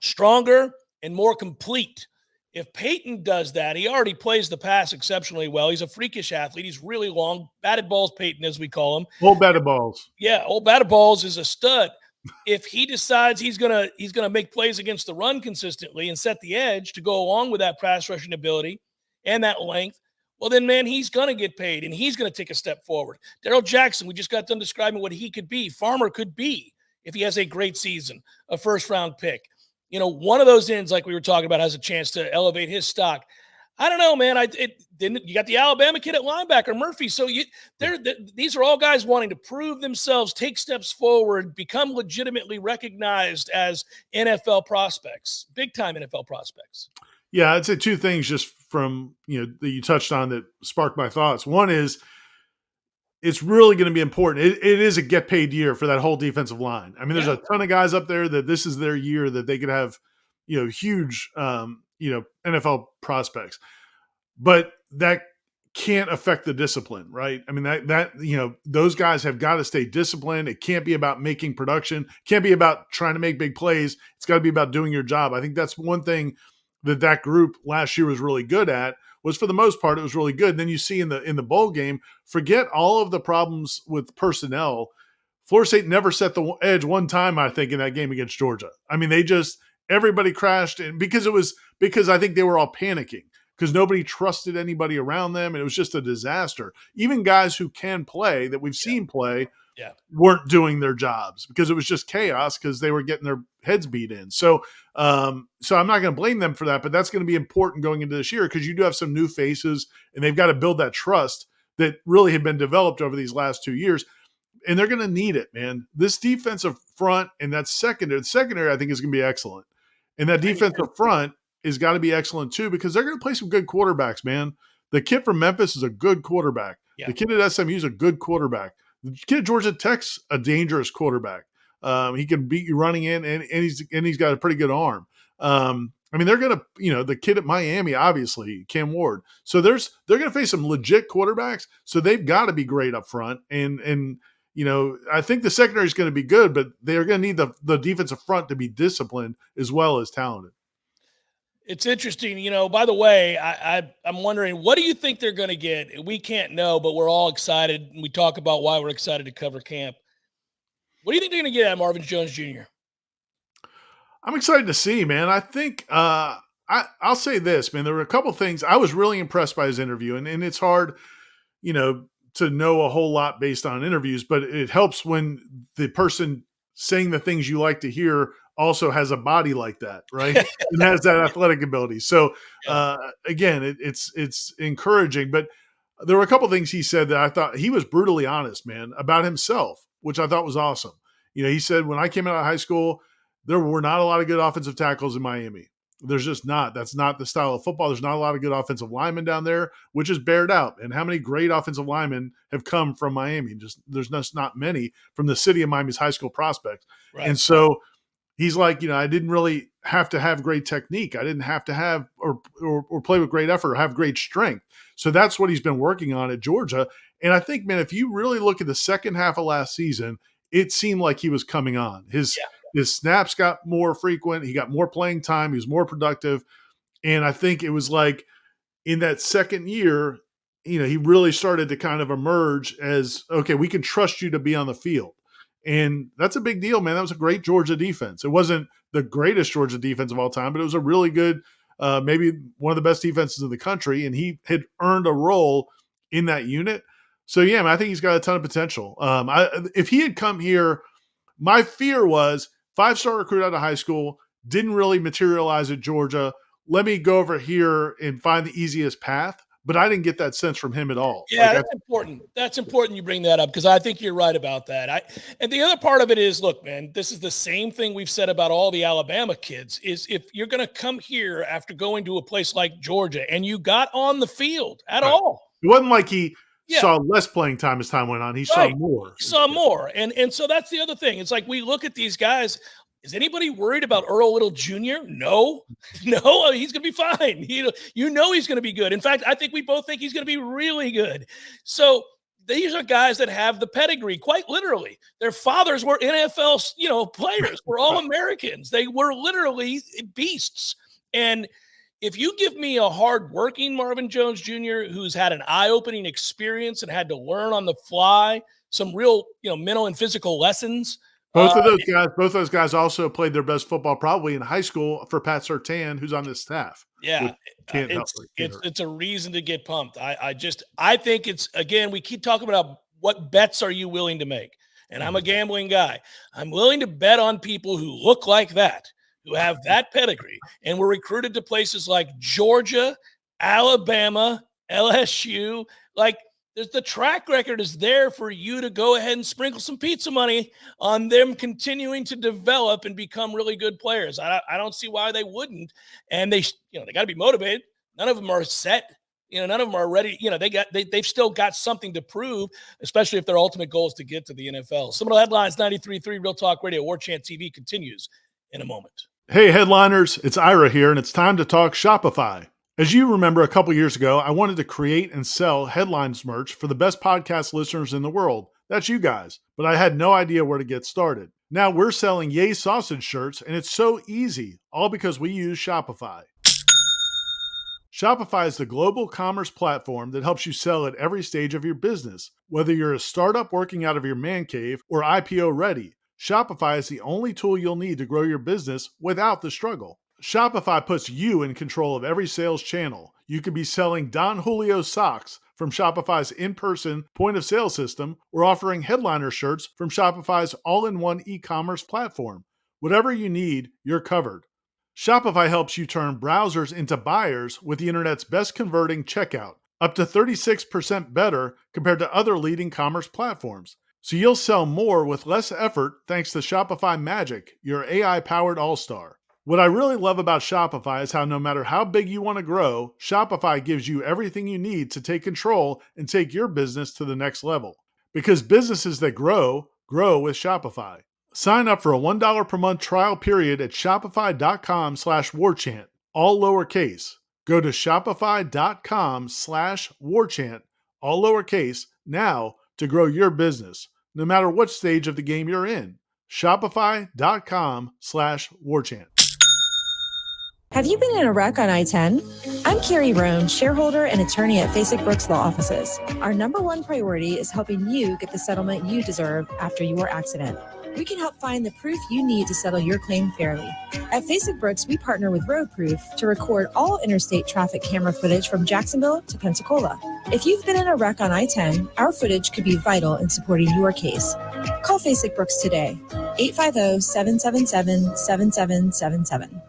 stronger, and more complete. If Peyton does that, he already plays the pass exceptionally well. He's a freakish athlete. He's really long. Batted balls Peyton, as we call him. Old batted balls. Yeah, old batted balls is a stud. If he decides he's gonna make plays against the run consistently and set the edge to go along with that pass rushing ability and that length, well then, man, he's gonna get paid and he's gonna take a step forward. Darrell Jackson, we just got done describing what he could be. Farmer could be, if he has a great season, a first-round pick. One of those ends, like we were talking about, has a chance to elevate his stock. I don't know, man. You got the Alabama kid at linebacker, Murphy. So these are all guys wanting to prove themselves, take steps forward, become legitimately recognized as NFL prospects, big-time NFL prospects. Yeah, I'd say two things just from that you touched on that sparked my thoughts. One is, it's really going to be important. It is a get-paid year for that whole defensive line. I mean, there's a ton of guys up there that this is their year that they could have, huge, NFL prospects. But that can't affect the discipline, right? I mean, those guys have got to stay disciplined. It can't be about making production. It can't be about trying to make big plays. It's got to be about doing your job. I think that's one thing that group last year was really good at. Was for the most part, it was really good. And then you see in the bowl game, forget all of the problems with personnel. Florida State never set the edge one time, I think, in that game against Georgia. I mean, everybody crashed, and because I think they were all panicking because nobody trusted anybody around them, and it was just a disaster. Even guys who can play, that we've seen play, weren't doing their jobs because it was just chaos because they were getting their heads beat in. So I'm not going to blame them for that, but that's going to be important going into this year because you do have some new faces, and they've got to build that trust that really had been developed over these last 2 years. And they're going to need it, man. This defensive front and that secondary, I think is going to be excellent. And that defensive front has got to be excellent too because they're going to play some good quarterbacks, man. The kid from Memphis is a good quarterback. Yeah. The kid at SMU is a good quarterback. The kid at Georgia Tech's a dangerous quarterback. He can beat you running in, and he's got a pretty good arm. I mean, they're going to, the kid at Miami, obviously, Cam Ward. So they're going to face some legit quarterbacks. So they've got to be great up front. And I think the secondary is going to be good, but they're going to need the defensive front to be disciplined as well as talented. It's interesting. By the way, I'm wondering, what do you think they're going to get? We can't know, but we're all excited. We talk about why we're excited to cover camp. What do you think they're going to get at Marvin Jones Jr.? I'm excited to see, man. I think I'll say this, man. There were a couple things. I was really impressed by his interview, and it's hard, to know a whole lot based on interviews, but it helps when the person saying the things you like to hear also has a body like that, right? And has that athletic ability. So again, it's encouraging, but there were a couple things he said that I thought he was brutally honest, man, about himself, which I thought was awesome. He said, when I came out of high school, there were not a lot of good offensive tackles in Miami. There's just not. That's not the style of football. There's not a lot of good offensive linemen down there, which is bared out. And how many great offensive linemen have come from Miami? There's just not many from the city of Miami's high school prospects. Right. And so he's like, I didn't really have to have great technique. I didn't have to have or play with great effort or have great strength. So that's what he's been working on at Georgia. And I think, man, if you really look at the second half of last season, it seemed like he was coming on. His snaps got more frequent. He got more playing time. He was more productive. And I think it was like in that second year, he really started to kind of emerge as, okay, we can trust you to be on the field. And that's a big deal, man. That was a great Georgia defense. It wasn't the greatest Georgia defense of all time, but it was a really good, maybe one of the best defenses in the country. And he had earned a role in that unit. So, yeah, man, I think he's got a ton of potential. If he had come here, my fear was 5-star recruit out of high school, didn't really materialize at Georgia. Let me go over here and find the easiest path. But I didn't get that sense from him at all. Yeah, that's important. That's important you bring that up because I think you're right about that. And the other part of it is, look, man, this is the same thing we've said about all the Alabama kids is if you're going to come here after going to a place like Georgia and you got on the field at all. It wasn't like he saw less playing time as time went on. He saw more. He saw more. And so that's the other thing. It's like we look at these guys. Is anybody worried about Earl Little Jr.? No, he's going to be fine. He's going to be good. In fact, I think we both think he's going to be really good. So these are guys that have the pedigree, quite literally. Their fathers were NFL, players. We're all Americans. They were literally beasts. And if you give me a hardworking Marvin Jones Jr. who's had an eye-opening experience and had to learn on the fly some real, mental and physical lessons. Both of those guys also played their best football probably in high school for Pat Surtain, who's on this staff. Yeah, it's a reason to get pumped. I think it's, again, we keep talking about what bets are you willing to make? And I'm a gambling guy. I'm willing to bet on people who look like that, who have that pedigree, and were recruited to places like Georgia, Alabama, LSU, the track record is there for you to go ahead and sprinkle some pizza money on them continuing to develop and become really good players. I don't see why they wouldn't. And they got to be motivated. None of them are set. None of them are ready. They've still got something to prove, especially if their ultimate goal is to get to the NFL. Seminole Headlines 93.3 Real Talk Radio. Warchant TV continues in a moment. Hey, headliners, it's Ira here, and it's time to talk Shopify. As you remember, a couple years ago, I wanted to create and sell Headlines merch for the best podcast listeners in the world. That's you guys. But I had no idea where to get started. Now we're selling Yay Sausage shirts, and it's so easy, all because we use Shopify. Shopify is the global commerce platform that helps you sell at every stage of your business. Whether you're a startup working out of your man cave or IPO ready, Shopify is the only tool you'll need to grow your business without the struggle. Shopify puts you in control of every sales channel. You could be selling Don Julio socks from Shopify's in-person point-of-sale system or offering headliner shirts from Shopify's all-in-one e-commerce platform. Whatever you need, you're covered. Shopify helps you turn browsers into buyers with the internet's best converting checkout, up to 36% better compared to other leading commerce platforms. So you'll sell more with less effort thanks to Shopify Magic, your AI-powered all-star. What I really love about Shopify is how no matter how big you want to grow, Shopify gives you everything you need to take control and take your business to the next level. Because businesses that grow, grow with Shopify. Sign up for a $1 per month trial period at shopify.com/warchant, all lowercase. Go to shopify.com/warchant, all lowercase, now to grow your business, no matter what stage of the game you're in. Shopify.com/warchant. Have you been in a wreck on I-10? I'm Carrie Roan, shareholder and attorney at Fasig Brooks Law Offices. Our number one priority is helping you get the settlement you deserve after your accident. We can help find the proof you need to settle your claim fairly. At Fasig Brooks, we partner with Road Proof to record all interstate traffic camera footage from Jacksonville to Pensacola. If you've been in a wreck on I-10, our footage could be vital in supporting your case. Call Fasig Brooks today, 850-777-7777.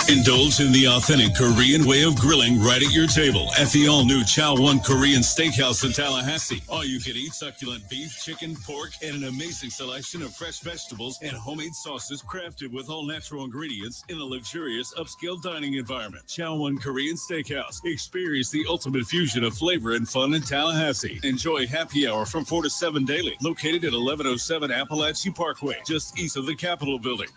Indulge in the authentic Korean way of grilling right at your table at the all-new Chow One Korean Steakhouse in Tallahassee. All you can eat succulent beef, chicken, pork, and an amazing selection of fresh vegetables and homemade sauces crafted with all natural ingredients in a luxurious upscale dining environment. Chow One Korean Steakhouse. Experience the ultimate fusion of flavor and fun in Tallahassee. Enjoy happy hour from 4 to 7 daily. Located at 1107 Appalachia Parkway, just east of the Capitol Building.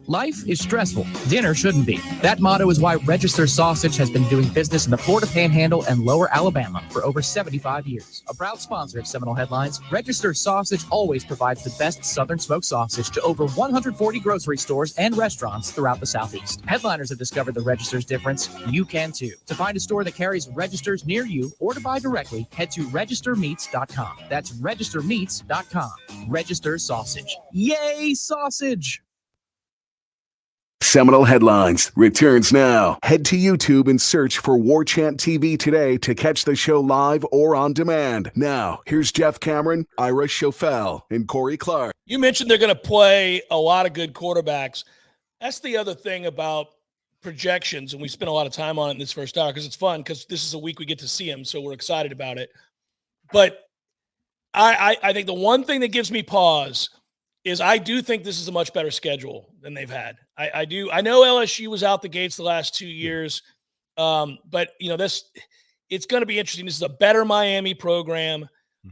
Life is stressful. Dinner shouldn't be. That motto is why Register Sausage has been doing business in the Florida Panhandle and Lower Alabama for over 75 years. A proud sponsor of Seminole Headlines, Register Sausage always provides the best Southern smoked sausage to over 140 grocery stores and restaurants throughout the Southeast. Headliners have discovered the Register's difference. You can too. To find a store that carries Registers near you or to buy directly, head to registermeats.com. That's registermeats.com. Register Sausage. Yay, sausage! Seminole Headlines returns now. Head to YouTube and search for Warchant TV today to catch the show live or on demand. Now, here's Jeff Cameron, Ira Schofel, and Corey Clark. You mentioned they're going to play a lot of good quarterbacks. That's the other thing about projections, and we spent a lot of time on it in this first hour because it's fun because this is a week we get to see them, so we're excited about it. But I think the one thing that gives me pause is I do think this is a much better schedule than they've had. I do. I know LSU was out the gates the last 2 years, but it's going to be interesting. This is a better Miami program.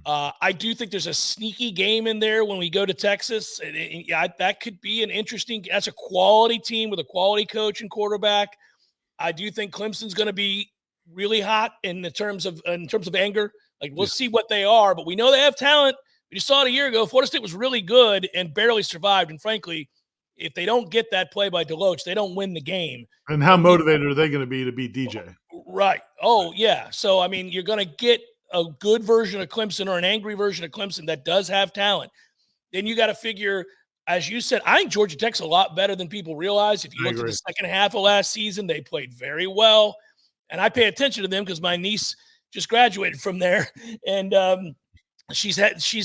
I do think there's a sneaky game in there when we go to Texas. That could be an interesting. That's a quality team with a quality coach and quarterback. I do think Clemson's going to be really hot in terms of anger. Like we'll see what they are, but we know they have talent. We just saw it a year ago. Florida State was really good and barely survived. And frankly, if they don't get that play by Deloach, they don't win the game. And how motivated are they going to be to beat DJ? Right. Oh, yeah. So, I mean, you're going to get a good version of Clemson or an angry version of Clemson that does have talent. Then you got to figure, as you said, I think Georgia Tech's a lot better than people realize. If you look at the second half of last season, they played very well. And I pay attention to them because my niece just graduated from there. And, she's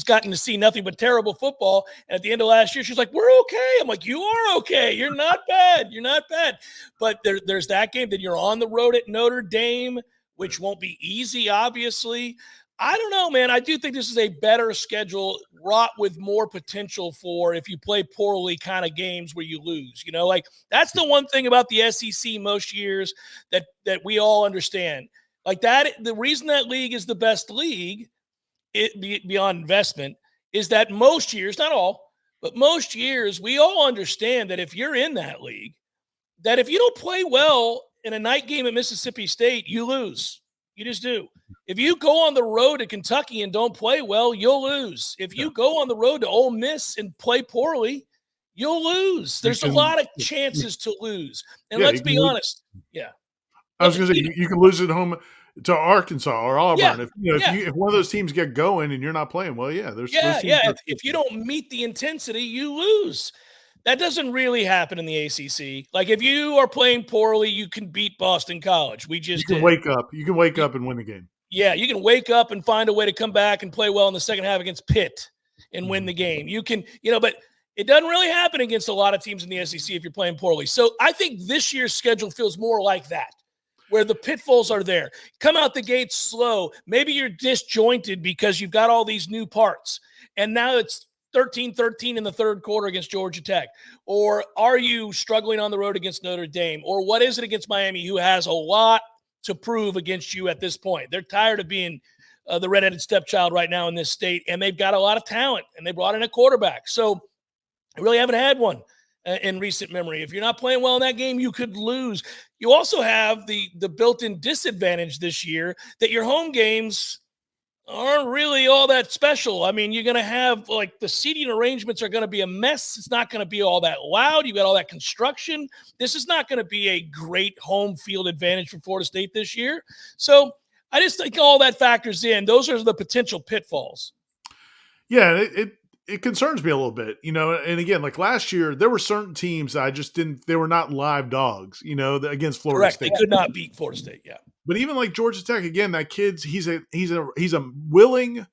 gotten to see nothing but terrible football. And at the end of last year, she's like, we're okay. I'm like, you are okay. You're not bad. You're not bad. But there's that game. Then you're on the road at Notre Dame, which won't be easy, obviously. I don't know, man. I do think this is a better schedule, wrought with more potential for if you play poorly kind of games where you lose. Like that's the one thing about the SEC most years that we all understand. Like that, the reason that league is the best league, beyond investment, is that most years, not all, but most years, we all understand that if you're in that league, that if you don't play well in a night game at Mississippi State, you lose. You just do. If you go on the road to Kentucky and don't play well, you'll lose. If you go on the road to Ole Miss and play poorly, you'll lose. There's a lot of chances to lose. And let's be honest. Yeah. I was going to say, you can lose at home to Arkansas or Auburn. If one of those teams get going and you're not playing well, there's if you don't meet the intensity, you lose. That doesn't really happen in the ACC. Like if you are playing poorly, you can beat Boston College. You can wake up. You can wake up and win the game. Yeah, you can wake up and find a way to come back and play well in the second half against Pitt and win the game. You can, but it doesn't really happen against a lot of teams in the SEC if you're playing poorly. So I think this year's schedule feels more like that, where the pitfalls are there. Come out the gate slow. Maybe you're disjointed because you've got all these new parts. And now it's 13-13 in the third quarter against Georgia Tech. Or are you struggling on the road against Notre Dame? Or what is it against Miami, who has a lot to prove against you at this point? They're tired of being the redheaded stepchild right now in this state, and they've got a lot of talent, and they brought in a quarterback. So I really haven't had one in recent memory. If you're not playing well in that game, you could lose. You also have the built-in disadvantage this year that your home games aren't really all that special. I mean, you're going to have, like, the seating arrangements are going to be a mess. It's not going to be all that loud. You got all that construction. This is not going to be a great home field advantage for Florida State this year. So I just think all that factors in. Those are the potential pitfalls. Yeah, it concerns me a little bit, and again, like last year, there were certain teams I just they were not live dogs, against Florida Correct. State. They could not beat Florida State, yeah. But even like Georgia Tech, again, that kid's he's a willing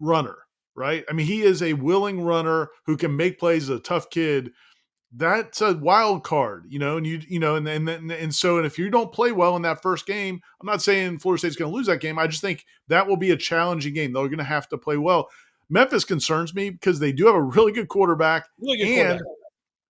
runner, right? I mean, he is a willing runner who can make plays, a tough kid. That's a wild card, and so if you don't play well in that first game, I'm not saying Florida State's going to lose that game. I just think that will be a challenging game. They're going to have to play well. Memphis concerns me because they do have a really good quarterback,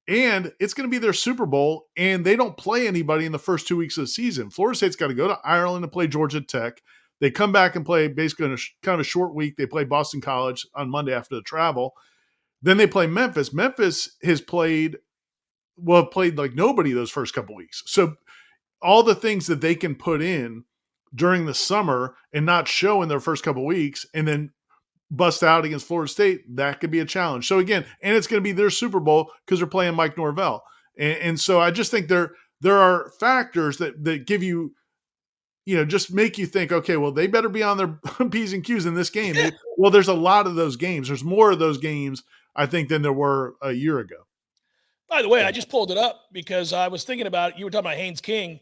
and it's going to be their Super Bowl, and they don't play anybody in the first 2 weeks of the season. Florida State's got to go to Ireland to play Georgia Tech. They come back and play basically in kind of a short week. They play Boston College on Monday after the travel. Then they play Memphis. Memphis has played like nobody those first couple weeks. So all the things that they can put in during the summer and not show in their first couple weeks, and then bust out against Florida State, that could be a challenge. So again, and it's going to be their Super Bowl because they're playing Mike Norvell. And so I just think there are factors that give you, just make you think, okay, well, they better be on their P's and Q's in this game. Well, there's a lot of those games. There's more of those games, I think, than there were a year ago. By the way, I just pulled it up because I was thinking about, you were talking about Haynes King.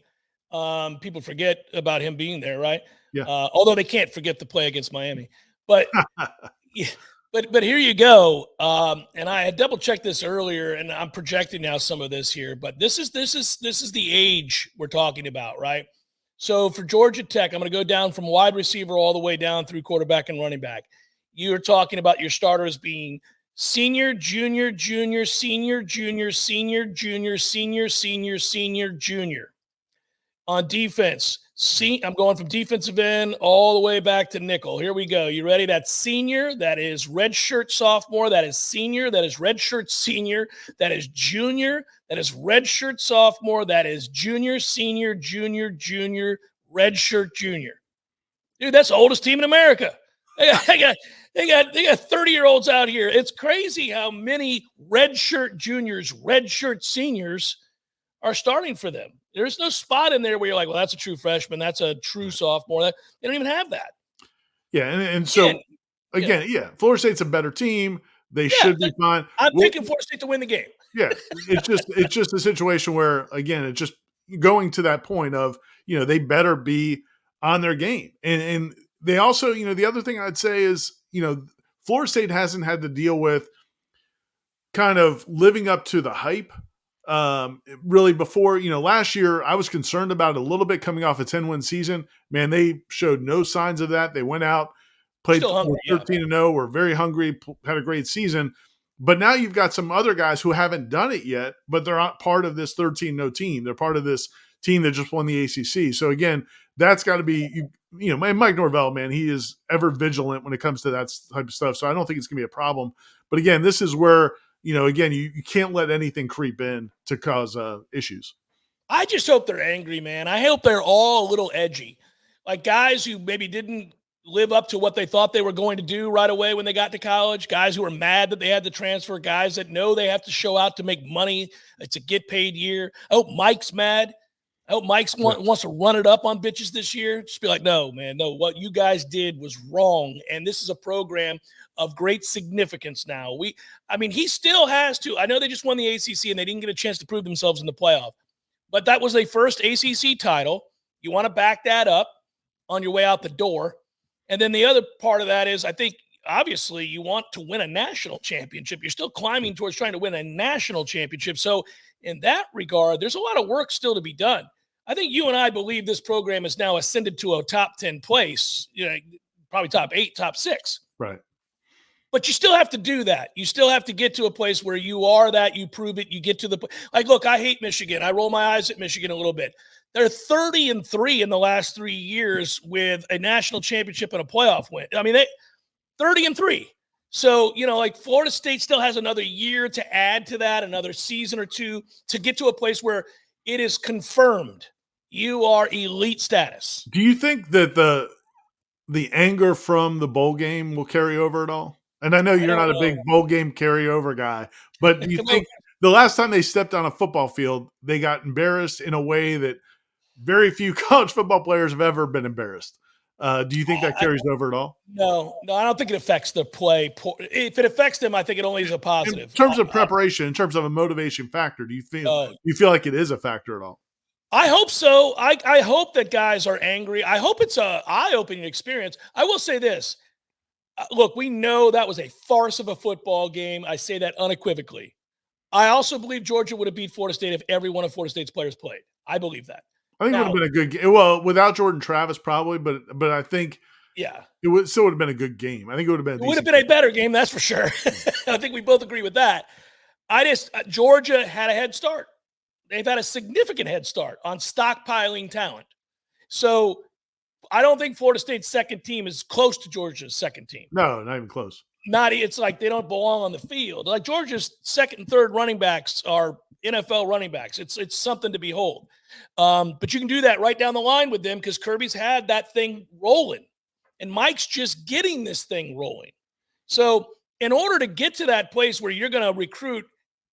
People forget about him being there, right? Yeah. Although they can't forget the play against Miami. But but here you go. And I had double checked this earlier, and I'm projecting now some of this here. But this is the age we're talking about, right? So for Georgia Tech, I'm going to go down from wide receiver all the way down through quarterback and running back. You're talking about your starters being senior, junior, junior, senior, junior, senior, junior, senior, senior, senior, junior. On defense, I'm going from defensive end all the way back to nickel. Here we go. You ready? That's senior. That is redshirt sophomore. That is senior. That is redshirt senior. That is junior. That is redshirt sophomore. That is junior, senior, junior, junior, redshirt junior. Dude, that's the oldest team in America. They got 30-year-olds out here. It's crazy how many redshirt juniors, redshirt seniors are starting for them. There's no spot in there where you're like, well, that's a true freshman. That's a true sophomore. They don't even have that. Yeah. And so, again, Florida State's a better team. They should be fine. I'm picking Florida State to win the game. Yeah. It's just a situation where, again, it's just going to that point of, they better be on their game. And they also, the other thing I'd say is, Florida State hasn't had to deal with kind of living up to the hype. Really before, last year I was concerned about it a little bit coming off a 10-win season. Man, they showed no signs of that. They went out, played 13-0, were very hungry, had a great season. But now you've got some other guys who haven't done it yet, but they're not part of this 13-0 team. They're part of this team that just won the ACC. So again, that's got to be, Mike Norvell, man, he is ever vigilant when it comes to that type of stuff. So I don't think it's going to be a problem. But again, this is where, again, you can't let anything creep in to cause issues. I just hope they're angry, man. I hope they're all a little edgy. Like guys who maybe didn't live up to what they thought they were going to do right away when they got to college, guys who are mad that they had to transfer, guys that know they have to show out to make money. It's a get paid year. I hope Mike's mad. I hope Mike's wants to run it up on bitches this year. Just be like, no, man, no, what you guys did was wrong. And this is a program of great significance now. He still has to. I know they just won the ACC and they didn't get a chance to prove themselves in the playoff. But that was their first ACC title. You want to back that up on your way out the door. And then the other part of that is, I think, obviously, you want to win a national championship. You're still climbing towards trying to win a national championship. So in that regard, there's a lot of work still to be done. I think you and I believe this program is now ascended to a top 10 place, probably top 8, top 6. Right. But you still have to do that. You still have to get to a place where you are that, you prove it, you get to the – like, look, I hate Michigan. I roll my eyes at Michigan a little bit. They're 30-3 in the last 3 years with a national championship and a playoff win. I mean, they 30-3. So, like Florida State still has another year to add to that, another season or two to get to a place where it is confirmed you are elite status. Do you think that the anger from the bowl game will carry over at all? And I know you're not a big bowl game carryover guy, but do you think the last time they stepped on a football field, they got embarrassed in a way that very few college football players have ever been embarrassed? Do you think that carries over at all? No, I don't think it affects the play. If it affects them, I think it only is a positive. In terms of preparation, in terms of a motivation factor, do you feel like it is a factor at all? I hope so. I hope that guys are angry. I hope it's a eye-opening experience. I will say this. Look, we know that was a farce of a football game. I say that unequivocally. I also believe Georgia would have beat Florida State if every one of Florida State's players played. I believe that. I think it would have been a good game. Well, without Jordan Travis, probably, but I think it still would have been a good game. I think it would have been a better game, that's for sure. I think we both agree with that. Georgia had a head start. They've had a significant head start on stockpiling talent. So I don't think Florida State's second team is close to Georgia's second team. No, not even close. It's like they don't belong on the field. Like Georgia's second and third running backs are NFL running backs. It's something to behold. But you can do that right down the line with them because Kirby's had that thing rolling. And Mike's just getting this thing rolling. So in order to get to that place where you're going to recruit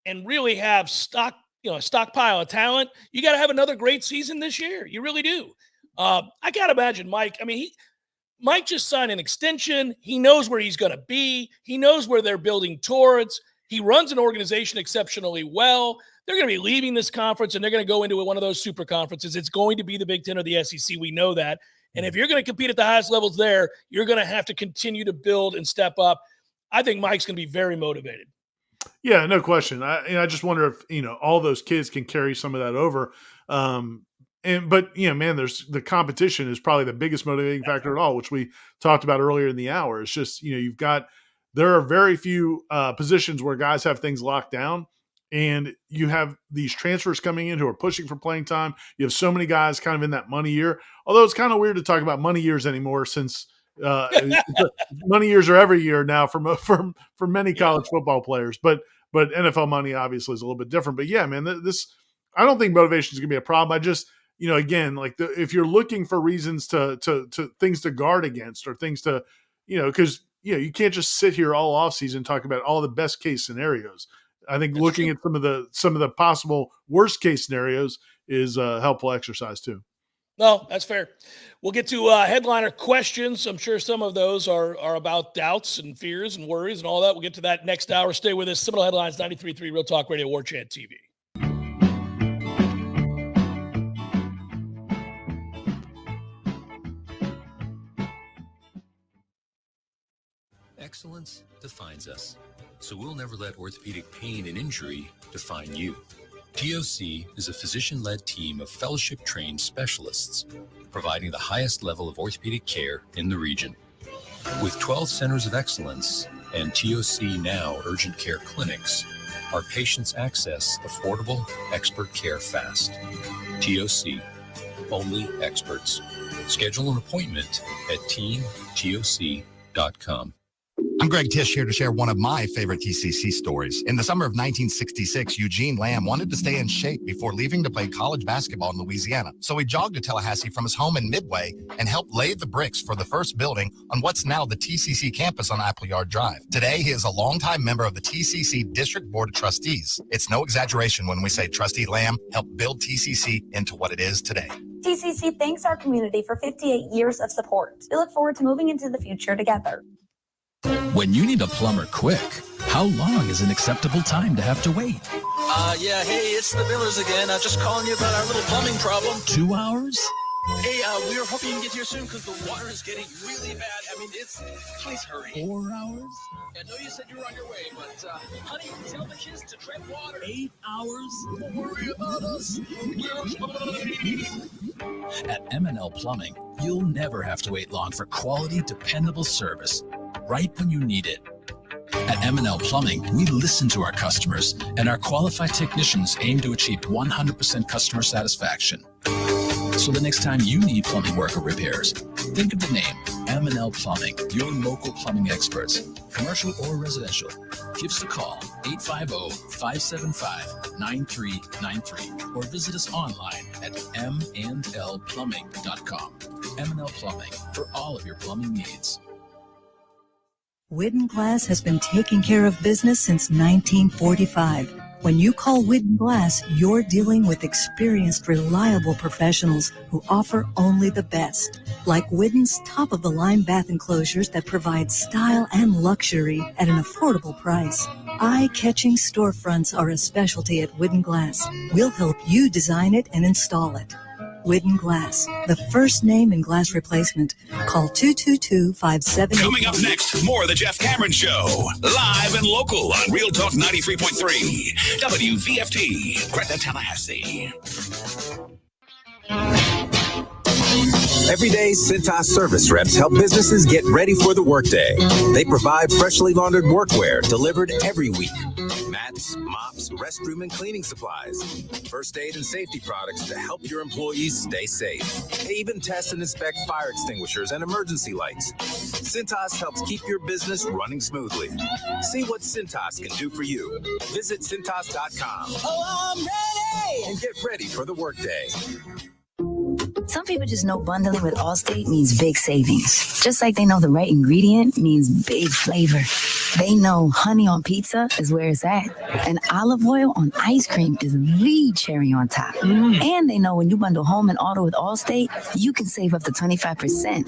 and really have stockpile of talent, you got to have another great season this year. You really do. I got to imagine Mike. I mean, Mike just signed an extension. He knows where he's going to be. He knows where they're building towards. He runs an organization exceptionally well. They're going to be leaving this conference, and they're going to go into one of those super conferences. It's going to be the Big Ten or the SEC. We know that. And if you're going to compete at the highest levels there, you're going to have to continue to build and step up. I think Mike's going to be very motivated. Yeah, no question. I just wonder if, all those kids can carry some of that over. But man, the competition is probably the biggest motivating factor at all, which we talked about earlier in the hour. It's just, there are very few positions where guys have things locked down, and you have these transfers coming in who are pushing for playing time. You have so many guys kind of in that money year, although it's kind of weird to talk about money years anymore since money years are every year now for many college football players, but NFL money obviously is a little bit different. But yeah, man, I don't think motivation is going to be a problem. I just, again, like if you're looking for reasons to things to guard against or things to, because you can't just sit here all off season and talk about all the best case scenarios. I think looking at some of the possible worst case scenarios is a helpful exercise too. No, that's fair. We'll get to headliner questions. I'm sure some of those are about doubts and fears and worries and all that. We'll get to that next hour. Stay with us. Seminole Headlines, 93.3 Real Talk Radio, Warchant TV. Excellence defines us, so we'll never let orthopedic pain and injury define you. TOC is a physician-led team of fellowship-trained specialists providing the highest level of orthopedic care in the region. With 12 centers of excellence and TOC Now urgent care clinics, our patients access affordable expert care fast. TOC, only experts. Schedule an appointment at teamtoc.com. I'm Greg Tisch here to share one of my favorite TCC stories. In the summer of 1966, Eugene Lamb wanted to stay in shape before leaving to play college basketball in Louisiana. So he jogged to Tallahassee from his home in Midway and helped lay the bricks for the first building on what's now the TCC campus on Appleyard Drive. Today, he is a longtime member of the TCC District Board of Trustees. It's no exaggeration when we say Trustee Lamb helped build TCC into what it is today. TCC thanks our community for 58 years of support. We look forward to moving into the future together. When you need a plumber quick, how long is an acceptable time to have to wait? Yeah, hey, it's the Millers again. Just calling you about our little plumbing problem. 2 hours? Hey, we were hoping you can get here soon because the water is getting really bad. I mean, please hurry. 4 hours? I know you said you were on your way, but, honey, tell the kids to tread water. 8 hours? Don't worry about us. At M&L Plumbing, you'll never have to wait long for quality, dependable service right when you need it. At M&L Plumbing, we listen to our customers, and our qualified technicians aim to achieve 100% customer satisfaction. So the next time you need plumbing work or repairs, think of the name M&L Plumbing, your local plumbing experts, commercial or residential. Give us a call, 850-575-9393, or visit us online at mandlplumbing.com. M&L Plumbing, for all of your plumbing needs. Whidden Glass has been taking care of business since 1945. When you call Whidden Glass, you're dealing with experienced, reliable professionals who offer only the best. Like Whidden's top-of-the-line bath enclosures that provide style and luxury at an affordable price. Eye-catching storefronts are a specialty at Whidden Glass. We'll help you design it and install it. Whidden Glass, the first name in glass replacement. Call 222-5788. Coming up next, more of the Jeff Cameron Show. Live and local on Real Talk 93.3. WVFT, Gretna, Tallahassee. Everyday Cintas service reps help businesses get ready for the workday. They provide freshly laundered workwear delivered every week. Mats, mops, restroom and cleaning supplies. First aid and safety products to help your employees stay safe. They even test and inspect fire extinguishers and emergency lights. Cintas helps keep your business running smoothly. See what Cintas can do for you. Visit Cintas.com. Oh, I'm ready! And get ready for the workday. Some people just know bundling with Allstate means big savings. Just like they know the right ingredient means big flavor. They know honey on pizza is where it's at. And olive oil on ice cream is the cherry on top. And they know when you bundle home and auto with Allstate, you can save up to 25%.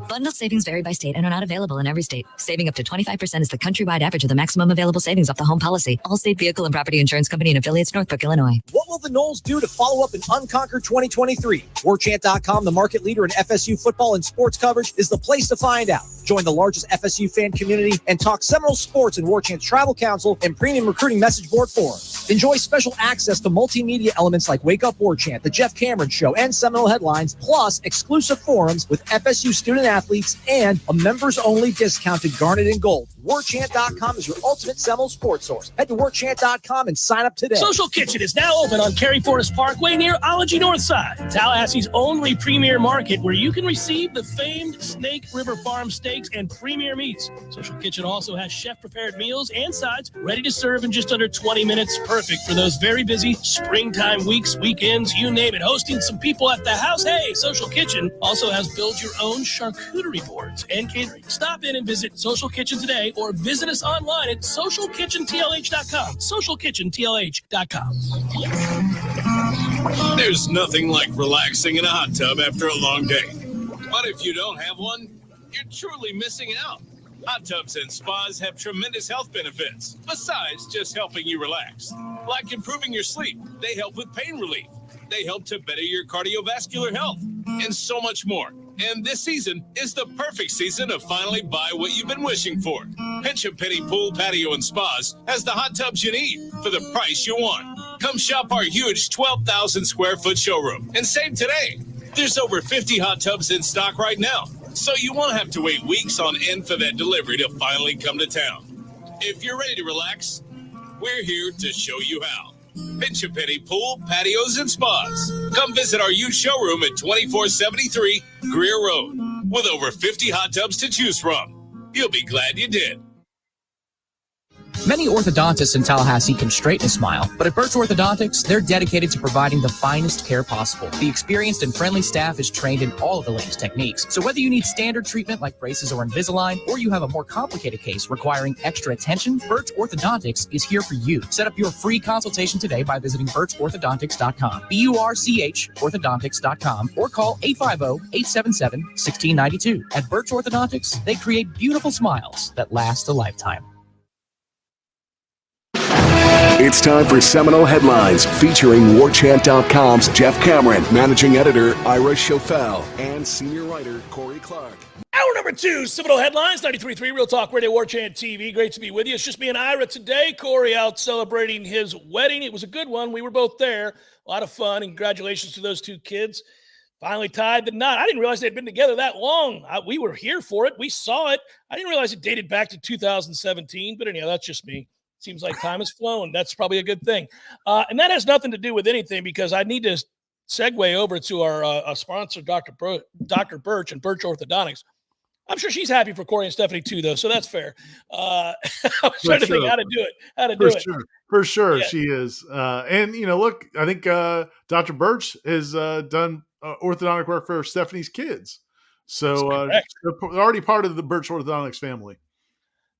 Bundled savings vary by state and are not available in every state. Saving up to 25% is the countrywide average of the maximum available savings off the home policy. Allstate Vehicle and Property Insurance Company and affiliates, Northbrook, Illinois. What will the Noles do to follow up and unconquer 2023? Warchant.com, the market leader in FSU football and sports coverage, is the place to find out. Join the largest FSU fan community and talk Seminole sports in Warchant's Travel Council and premium recruiting message board forums. Enjoy special access to multimedia elements like Wake Up Warchant, The Jeff Cameron Show, and Seminole Headlines, plus exclusive forums with FSU student athletes and a members-only discount to Garnet and Gold. Warchant.com is your ultimate Seminole sports source. Head to Warchant.com and sign up today. Social Kitchen is now open on Cary Forest Parkway near Ology Northside, Tallahassee's only premier market where you can receive the famed Snake River Farm steaks and premier meats. Social Kitchen also has chef-prepared meals and sides ready to serve in just under 20 minutes. Perfect for those very busy springtime weeks, weekends, you name it. Hosting some people at the house. Hey, Social Kitchen also has build-your-own charcuterie boards and catering. Stop in and visit Social Kitchen today or visit us online at socialkitchentlh.com. Socialkitchentlh.com. There's nothing like relaxing in a hot tub after a long day. But if you don't have one, you're truly missing out. Hot tubs and spas have tremendous health benefits, besides just helping you relax. Like improving your sleep, they help with pain relief. They help to better your cardiovascular health, and so much more. And this season is the perfect season to finally buy what you've been wishing for. Pinch a Penny Pool, Patio, and Spas has the hot tubs you need for the price you want. Come shop our huge 12,000 square foot showroom and save today. There's over 50 hot tubs in stock right now, so you won't have to wait weeks on end for that delivery to finally come to town. If you're ready to relax, we're here to show you how. Pinch a Penny Pool, Patios, and Spas. Come visit our huge showroom at 2473 Greer Road with over 50 hot tubs to choose from. You'll be glad you did. Many orthodontists in Tallahassee can straighten a smile, but at Birch Orthodontics, they're dedicated to providing the finest care possible. The experienced and friendly staff is trained in all of the latest techniques. So whether you need standard treatment like braces or Invisalign, or you have a more complicated case requiring extra attention, Birch Orthodontics is here for you. Set up your free consultation today by visiting birchorthodontics.com, BURCH orthodontics.com, or call 850-877-1692. At Birch Orthodontics, they create beautiful smiles that last a lifetime. It's time for Seminole Headlines, featuring Warchant.com's Jeff Cameron, managing editor Ira Schofel, and senior writer Corey Clark. Hour number 2, Seminole Headlines, 93.3 Real Talk Radio, Warchant TV. Great to be with you. It's just me and Ira today. Corey out celebrating his wedding. It was a good one. We were both there. A lot of fun. And congratulations to those two kids. Finally tied the knot. I didn't realize they'd been together that long. We were here for it. We saw it. I didn't realize it dated back to 2017. But anyhow, that's just me. Seems like time has flown. That's probably a good thing. And that has nothing to do with anything, because I need to segue over to our sponsor, Dr. Birch and Birch Orthodontics. I'm sure she's happy for Corey and Stephanie too, though, so that's fair. I was trying to think how to do it. For sure, Yeah. she is. And look, I think Dr. Birch has done orthodontic work for Stephanie's kids, so they're already part of the Birch Orthodontics family.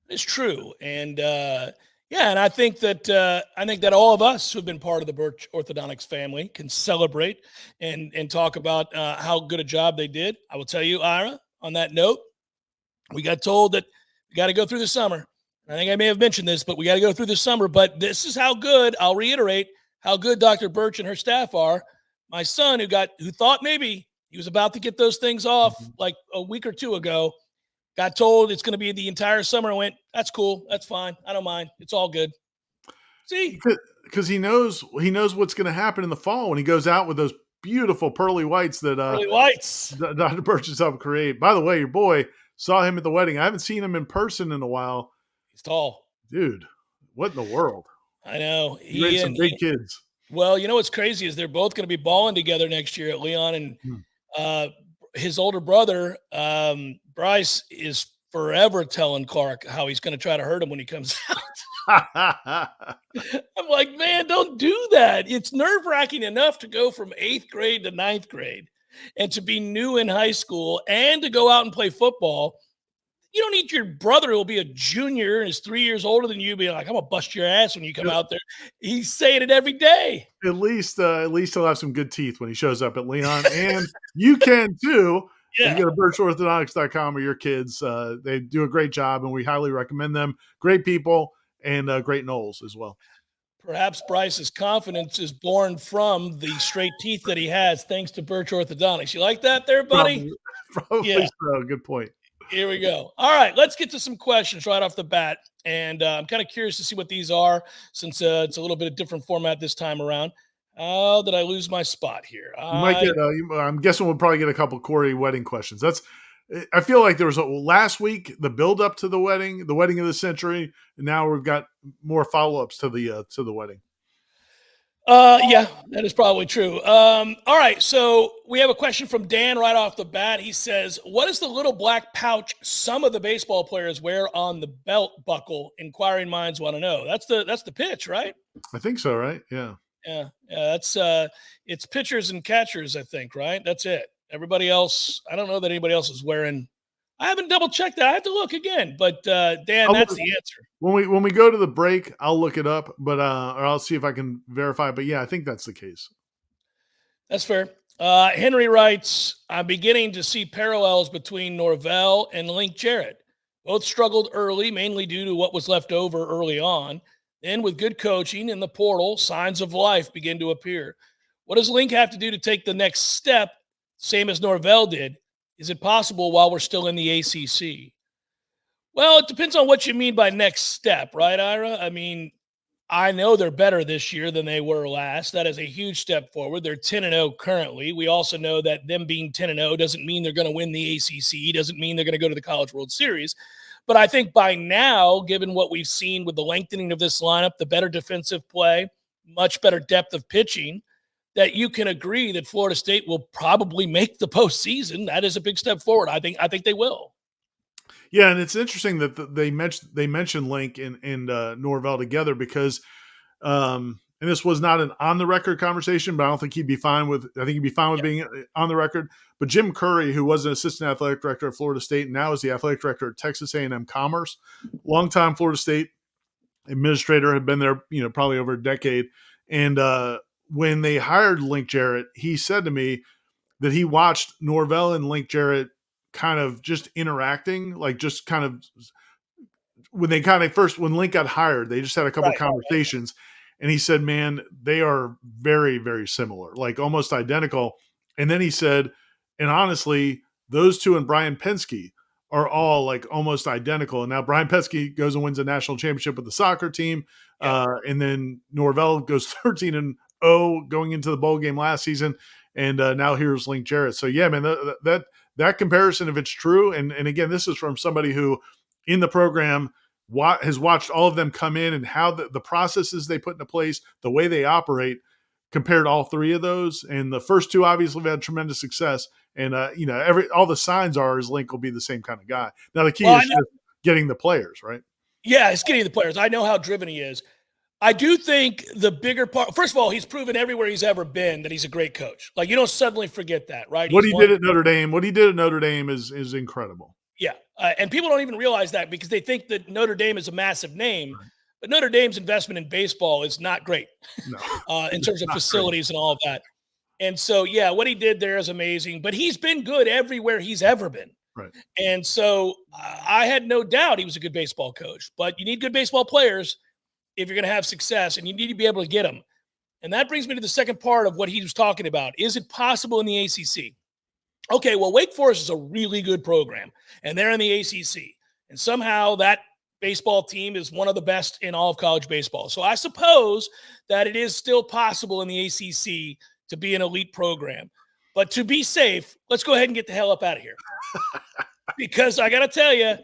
It's true, and and I think that all of us who've been part of the Birch Orthodontics family can celebrate and talk about how good a job they did. I will tell you, Ira, on that note, we got told that we got to go through the summer. I think I may have mentioned this, but we got to go through the summer. But this is how good, I'll reiterate, how good Dr. Birch and her staff are. My son, who thought maybe he was about to get those things off like a week or two ago, got told it's going to be the entire summer. I went, that's cool. That's fine. I don't mind. It's all good. See? Because he knows what's going to happen in the fall when he goes out with those beautiful pearly whites that Dr. Birch has helped create. By the way, your boy saw him at the wedding. I haven't seen him in person in a while. He's tall. Dude, what in the world? I know. He made some big kids. Well, you know what's crazy is they're both going to be balling together next year at Leon, and his older brother, Bryce, is forever telling Clark how he's going to try to hurt him when he comes out. I'm like, man, don't do that. It's nerve-wracking enough to go from 8th grade to 9th grade and to be new in high school and to go out and play football. You don't need your brother who will be a junior and is 3 years older than you being like, I'm going to bust your ass when you come out there. He's saying it every day. At least he'll have some good teeth when he shows up at Leon. And you can too. Yeah. You go to birchorthodontics.com or your kids. They do a great job, and we highly recommend them. Great people and great Noles as well. Perhaps Bryce's confidence is born from the straight teeth that he has thanks to Birch Orthodontics. You like that there, buddy? Probably so. Good point. Here we go. All right, let's get to some questions right off the bat. And I'm kind of curious to see what these are since it's a little bit of different format this time around. How did I lose my spot here? I'm guessing we'll probably get a couple Corey wedding questions. I feel like there was last week, the build up to the wedding of the century, and now we've got more follow-ups to the wedding. Yeah, that is probably true. All right, so we have a question from Dan right off the bat. He says, what is the little black pouch some of the baseball players wear on the belt buckle? Inquiring minds want to know. That's the pitch, right? I think so, right? Yeah. Yeah, that's it's pitchers and catchers, I think, right? That's it. Everybody else, I don't know that anybody else is wearing. I haven't double checked that. I have to look again. But Dan, that's the answer. When we go to the break, I'll look it up, but or I'll see if I can verify. But yeah, I think that's the case. That's fair. Henry writes, I'm beginning to see parallels between Norvell and Link Jarrett. Both struggled early, mainly due to what was left over early on. Then with good coaching in the portal, signs of life begin to appear. What does Link have to do to take the next step, same as Norvell did? Is it possible while we're still in the ACC? Well, it depends on what you mean by next step, right, Ira? I mean, I know they're better this year than they were last. That is a huge step forward. They're 10-0 currently. We also know that them being 10-0 doesn't mean they're going to win the ACC, doesn't mean they're going to go to the College World Series. But I think by now, given what we've seen with the lengthening of this lineup, the better defensive play, much better depth of pitching, that you can agree that Florida State will probably make the postseason. That is a big step forward. I think they will. Yeah, and it's interesting that they mentioned Link and Norvell together because, and this was not an on the record conversation, but I don't think he'd be fine with. I think he'd be fine with being on the record. But Jim Curry, who was an assistant athletic director at Florida State, and now is the athletic director at Texas A&M Commerce, longtime Florida State administrator, had been there, probably over a decade. And when they hired Link Jarrett, he said to me that he watched Norvell and Link Jarrett kind of just interacting, like just kind of when Link got hired, they just had a couple of conversations. And he said, man, they are very, very similar, like almost identical. And then he said, and honestly, those two and Brian Penske are all like almost identical. And now Brian Penske goes and wins a national championship with the soccer team. And then Norvell goes 13-0 going into the bowl game last season. And now here's Link Jarrett. So yeah, man, that comparison, if it's true, and again, this is from somebody who in the program has watched all of them come in and how the processes they put into place, the way they operate. compared to all three of those. And the first two obviously have had tremendous success. And, all the signs are his Link will be the same kind of guy. Now, the key is just getting the players, right? Yeah, it's getting the players. I know how driven he is. I do think the bigger part, first of all, he's proven everywhere he's ever been that he's a great coach. Like, you don't suddenly forget that, right? What he did at Notre Dame is incredible. Yeah. And people don't even realize that because they think that Notre Dame is a massive name, but Notre Dame's investment in baseball is not great in terms of facilities and all of that. And so, yeah, what he did there is amazing, but he's been good everywhere he's ever been. Right. And so I had no doubt he was a good baseball coach, but you need good baseball players if you're going to have success, and you need to be able to get them. And that brings me to the second part of what he was talking about. Is it possible in the ACC? Okay, well, Wake Forest is a really good program, and they're in the ACC. And somehow that baseball team is one of the best in all of college baseball. So I suppose that it is still possible in the ACC to be an elite program. But to be safe, let's go ahead and get the hell up out of here. Because I got to tell you,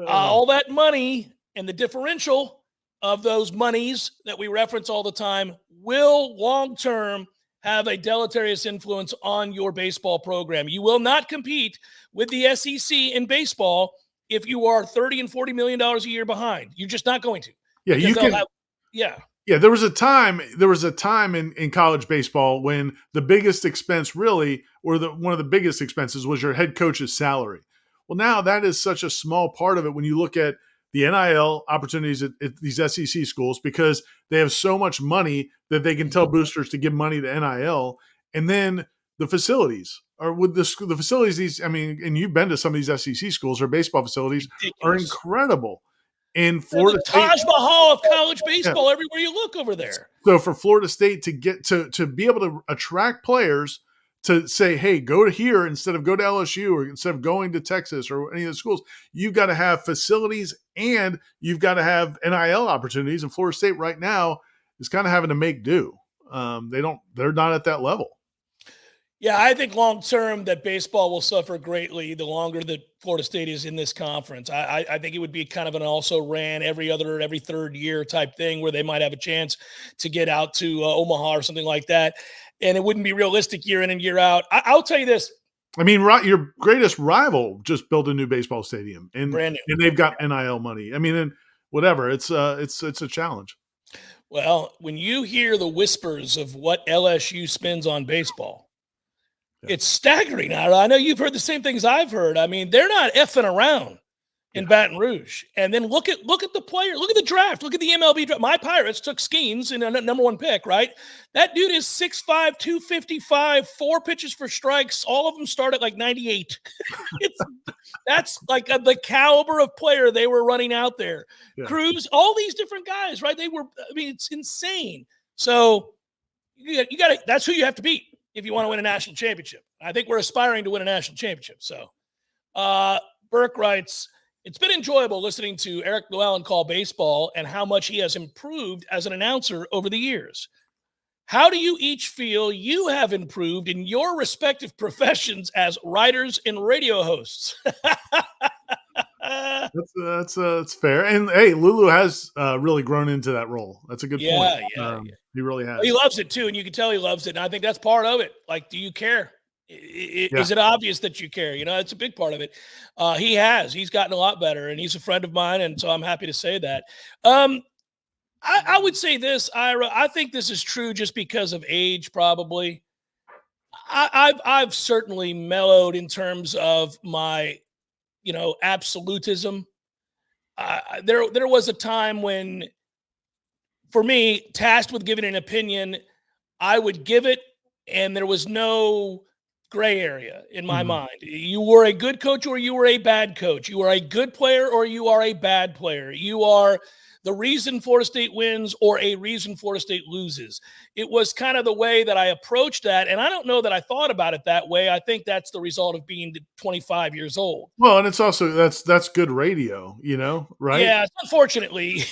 all that money and the differential of those monies that we reference all the time will long-term have a deleterious influence on your baseball program. You will not compete with the SEC in baseball if you are $30 and $40 million a year behind. You're just not going to. Yeah, you can. Yeah, there was a time in college baseball when the biggest expense really, or one of the biggest expenses, was your head coach's salary. Well, now that is such a small part of it when you look at the NIL opportunities at these SEC schools, because they have so much money that they can tell boosters to give money to NIL. And then the facilities are with the facilities. And you've been to some of these SEC schools, or baseball facilities are incredible. In Florida State, Taj Mahal of college baseball, everywhere you look over there. So for Florida State to get to be able to attract players to say, hey, go to here instead of go to LSU, or instead of going to Texas or any of the schools, you've got to have facilities and you've got to have NIL opportunities. And Florida State right now is kind of having to make do. They're not at that level. Yeah, I think long-term that baseball will suffer greatly the longer that Florida State is in this conference. I think it would be kind of an also-ran every third year type thing where they might have a chance to get out to Omaha or something like that. And it wouldn't be realistic year in and year out. I'll tell you this. I mean, your greatest rival just built a new baseball stadium, and they've got NIL money. I mean, and whatever. It's a challenge. Well, when you hear the whispers of what LSU spends on baseball, it's staggering. I know you've heard the same things I've heard. I mean, they're not effing around in Baton Rouge. And then look at the player, look at the draft, look at the MLB draft. My Pirates took Skeens in a number one pick, right? That dude is 6'5", 255, 4 pitches for strikes. All of them start at like 98. That's like the caliber of player they were running out there. Yeah. Cruz, all these different guys, right? It's insane. So you got to, that's who you have to beat if you want to win a national championship. I think we're aspiring to win a national championship. So Burke writes, it's been enjoyable listening to Eric Llewellyn call baseball and how much he has improved as an announcer over the years. How do you each feel you have improved in your respective professions as writers and radio hosts? That's fair. And hey, Lulu has really grown into that role. That's a good point. Yeah. He really has. He loves it too, and you can tell he loves it. And I think that's part of it. Like, do you care? Is it obvious that you care? It's a big part of it. He's gotten a lot better, and he's a friend of mine, and so I'm happy to say that. I would say this, Ira. I think this is true just because of age, probably. I've certainly mellowed in terms of my, absolutism. There was a time when, for me, tasked with giving an opinion, I would give it, and there was no gray area in my mind. You were a good coach or you were a bad coach. You are a good player or you are a bad player. You are the reason Florida State wins or a reason Florida State loses. It was kind of the way that I approached that, and I don't know that I thought about it that way. I think that's the result of being 25 years old. Well, and it's also that's good radio, right? Yeah, unfortunately.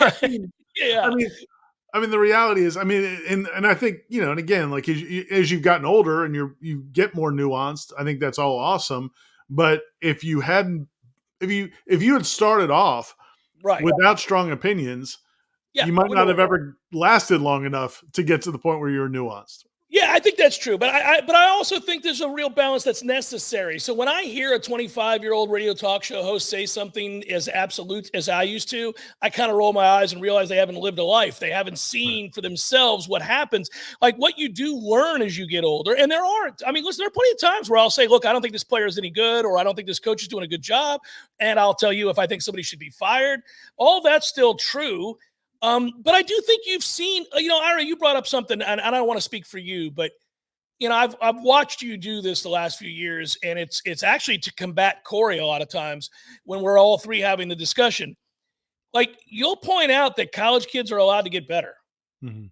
Yeah. I mean, the reality is, and I think, and again, like as you've gotten older and you get more nuanced, I think that's all awesome. But if you had started off without strong opinions, Yeah, you might not have know. ever lasted long enough to get to the point where you're nuanced. Yeah, I think that's true. But I also think there's a real balance that's necessary. So when I hear a 25-year-old radio talk show host say something as absolute as I used to, I kind of roll my eyes and realize they haven't lived a life. They haven't seen for themselves what happens. Like what you do learn as you get older. And there are plenty of times where I'll say, look, I don't think this player is any good, or I don't think this coach is doing a good job. And I'll tell you if I think somebody should be fired. All that's still true. But I do think you've seen, Ira, you brought up something, and I don't want to speak for you, but I've watched you do this the last few years, and it's actually to combat Corey a lot of times when we're all three having the discussion. Like you'll point out that college kids are allowed to get better, and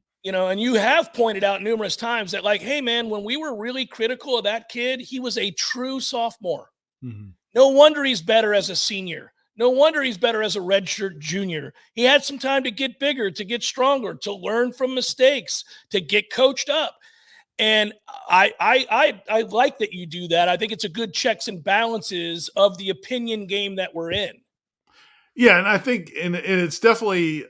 you have pointed out numerous times that like, hey man, when we were really critical of that kid, he was a true sophomore. No wonder he's better as a senior. No wonder he's better as a redshirt junior. He had some time to get bigger, to get stronger, to learn from mistakes, to get coached up. And I like that you do that. I think it's a good checks and balances of the opinion game that we're in. Yeah, and I think and it's definitely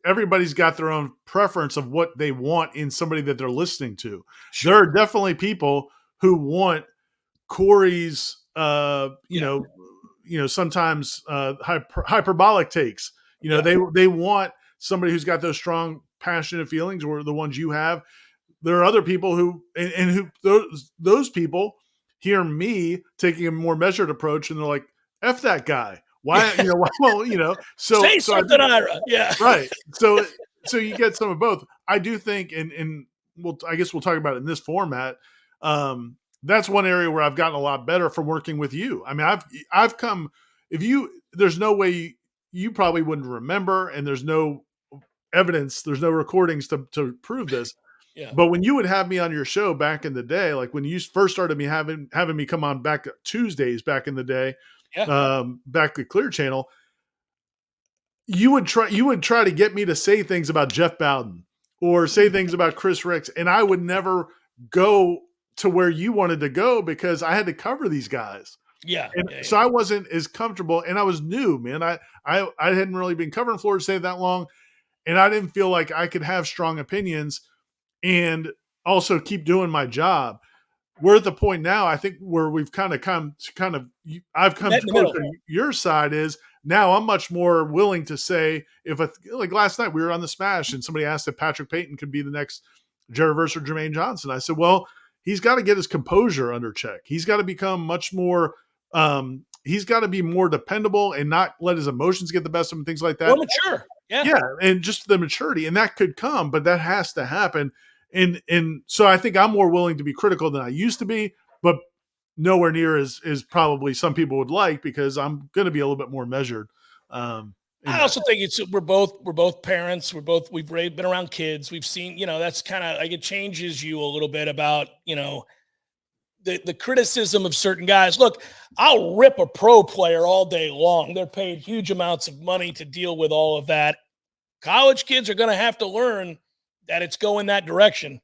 everybody's got their own preference of what they want in somebody that they're listening to. Sure. There are definitely people who want Corey's, sometimes hyperbolic takes. They want somebody who's got those strong, passionate feelings, or the ones you have. There are other people who those people hear me taking a more measured approach, and they're like, "F that guy." Why? So say something, Ira. Yeah, right. So you get some of both. I do think, and I guess we'll talk about it in this format. That's one area where I've gotten a lot better from working with you. I mean, I've come. There's no way you probably wouldn't remember, and there's no evidence, there's no recordings to prove this. Yeah. But when you would have me on your show back in the day, like when you first started me having me come on back Tuesdays back in the day, back to Clear Channel, you would try to get me to say things about Jeff Bowden or say things about Chris Ricks, and I would never go to where you wanted to go because I had to cover these guys. So I wasn't as comfortable, and I was new, man. I hadn't really been covering Florida State that long, and I didn't feel like I could have strong opinions and also keep doing my job. We're at the point now, I think, where we've I've come close to your side is now I'm much more willing to say like last night we were on the Smash and somebody asked if Patrick Payton could be the next Jerry Verse or Jermaine Johnson. I said, well, he's got to get his composure under check. He's got to become much more he's got to be more dependable and not let his emotions get the best of him, things like that. More mature. Yeah, and just the maturity, and that could come, but that has to happen. And so I think I'm more willing to be critical than I used to be, but nowhere near as probably some people would like, because I'm going to be a little bit more measured. I also think we're both parents. We've been around kids. We've seen, that's kind of like, it changes you a little bit about, the criticism of certain guys. Look, I'll rip a pro player all day long. They're paid huge amounts of money to deal with all of that. College kids are going to have to learn that it's going that direction.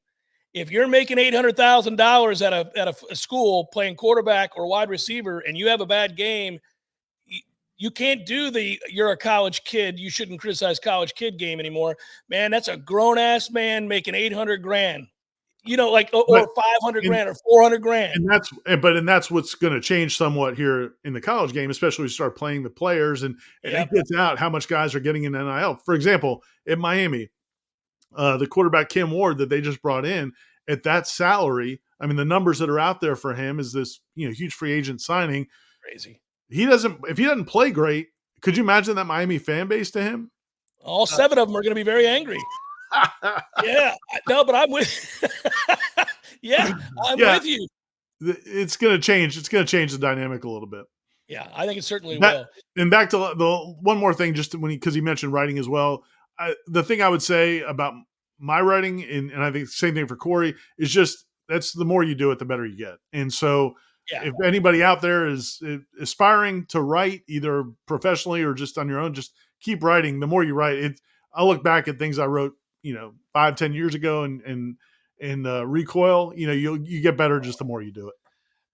If you're making $800,000 at a school playing quarterback or wide receiver and you have a bad game, you can't do you're a college kid, you shouldn't criticize college kid game anymore. Man, that's a grown ass man making $800,000. Or 500 grand or 400 grand. And that's what's going to change somewhat here in the college game, especially when you start playing the players and it gets out how much guys are getting in NIL. For example, at Miami, the quarterback Kim Ward that they just brought in at that salary, I mean, the numbers that are out there for him is this, huge free agent signing. Crazy. If he doesn't play great, could you imagine that Miami fan base to him? All 7 of them are going to be very angry. But I'm with with you. It's going to change. It's going to change the dynamic a little bit. Yeah, I think it certainly will. And back to the one more thing, just because he mentioned writing as well. The thing I would say about my writing, and I think the same thing for Corey, is just that's the more you do it, the better you get. And so if anybody out there is aspiring to write, either professionally or just on your own, just keep writing. The more you write, I look back at things I wrote 5-10 years ago and recoil, you get better just the more you do it.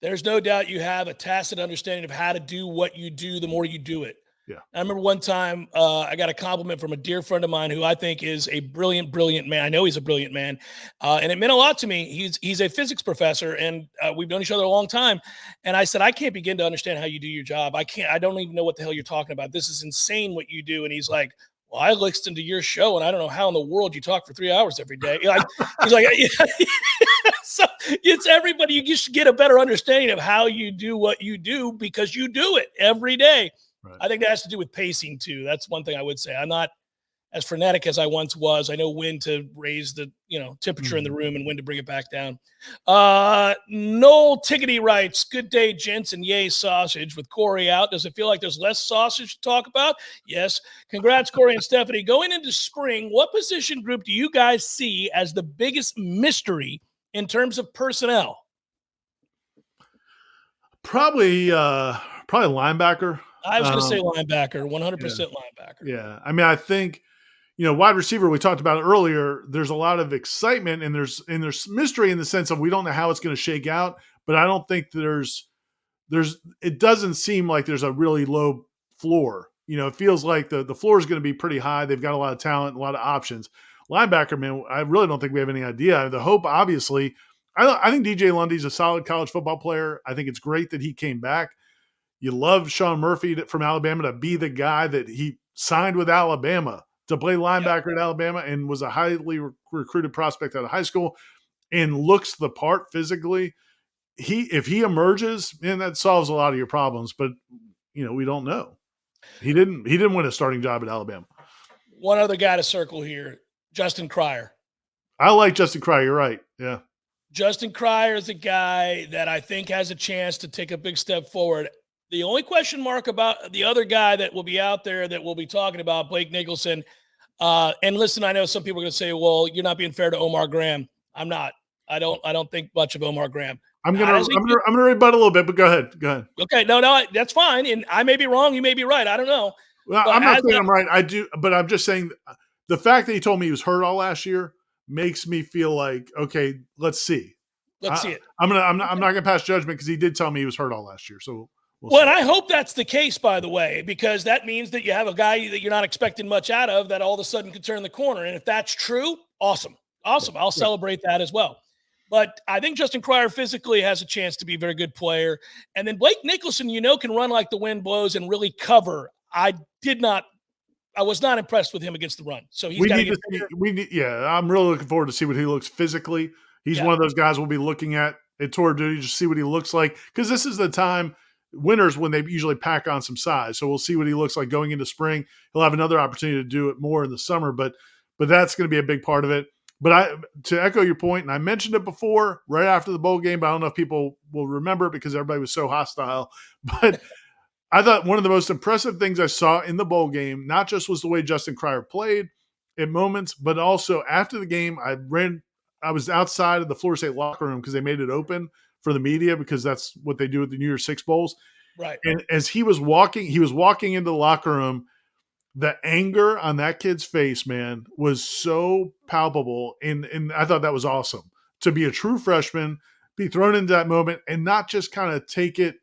There's no doubt you have a tacit understanding of how to do what you do the more you do it. Yeah. I remember one time I got a compliment from a dear friend of mine who I think is a brilliant, brilliant man. I know he's a brilliant man. And it meant a lot to me. He's a physics professor, and we've known each other a long time. And I said, I can't begin to understand how you do your job. I don't even know what the hell you're talking about. This is insane what you do. And he's like, well, I listened to your show, and I don't know how in the world you talk for 3 hours every day. He's like, so it's everybody. You just get a better understanding of how you do what you do because you do it every day. Right. I think that has to do with pacing too. That's one thing I would say. I'm not as frenetic as I once was. I know when to raise the temperature in the room and when to bring it back down. Noel Tiggety writes, good day, gents, and yay sausage. With Corey out, does it feel like there's less sausage to talk about? Yes. Congrats, Corey and Stephanie. Going into spring, what position group do you guys see as the biggest mystery in terms of personnel? Probably linebacker. I was going to say linebacker, 100% linebacker. Yeah. I mean, I think, wide receiver, we talked about it earlier. There's a lot of excitement and there's mystery in the sense of we don't know how it's going to shake out, but I don't think it doesn't seem like there's a really low floor. It feels like the floor is going to be pretty high. They've got a lot of talent, a lot of options. Linebacker, man, I really don't think we have any idea. The hope, obviously, I think DJ Lundy's a solid college football player. I think it's great that he came back. You love Sean Murphy from Alabama to be the guy that he signed with Alabama to play linebacker at Alabama and was a highly recruited prospect out of high school and looks the part physically. If he emerges, man, that solves a lot of your problems. But we don't know. He didn't win a starting job at Alabama. One other guy to circle here, Justin Cryer. I like Justin Cryer. You're right. Yeah. Justin Cryer is a guy that I think has a chance to take a big step forward. The only question mark about the other guy that will be out there that we'll be talking about, Blake Nicholson. And listen, I know some people are going to say, well, you're not being fair to Omar Graham. I'm not. I don't think much of Omar Graham. I'm gonna rebut a little bit, but go ahead. Okay, no, that's fine. And I may be wrong, you may be right. I don't know. Well, I'm not saying I'm right. I do, but I'm just saying the fact that he told me he was hurt all last year makes me feel like, okay, let's see. Let's see it. I'm not gonna pass judgment because he did tell me he was hurt all last year. So and I hope that's the case, by the way, because that means that you have a guy that you're not expecting much out of that all of a sudden could turn the corner. And if that's true, awesome. I'll celebrate that as well. But I think Justin Cryer physically has a chance to be a very good player. And then Blake Nicholson, can run like the wind blows and really cover. I was not impressed with him against the run. So he's got to get bigger. I'm really looking forward to see what he looks physically. He's one of those guys we'll be looking at tour duty, just see what he looks like. Because this is the time, winters, when they usually pack on some size. So we'll see what he looks like going into spring. He'll have another opportunity to do it more in the summer, but that's going to be a big part of it. But to echo your point, and I mentioned it before, right after the bowl game, but I don't know if people will remember it because everybody was so hostile. But I thought one of the most impressive things I saw in the bowl game, not just was the way Justin Cryer played at moments, but also after the game, I was outside of the Florida State locker room because they made it open for the media because that's what they do at the New Year's Six Bowls. Right. And as he was walking into the locker room, the anger on that kid's face, man, was so palpable. And I thought that was awesome to be a true freshman, be thrown into that moment and not just kind of take it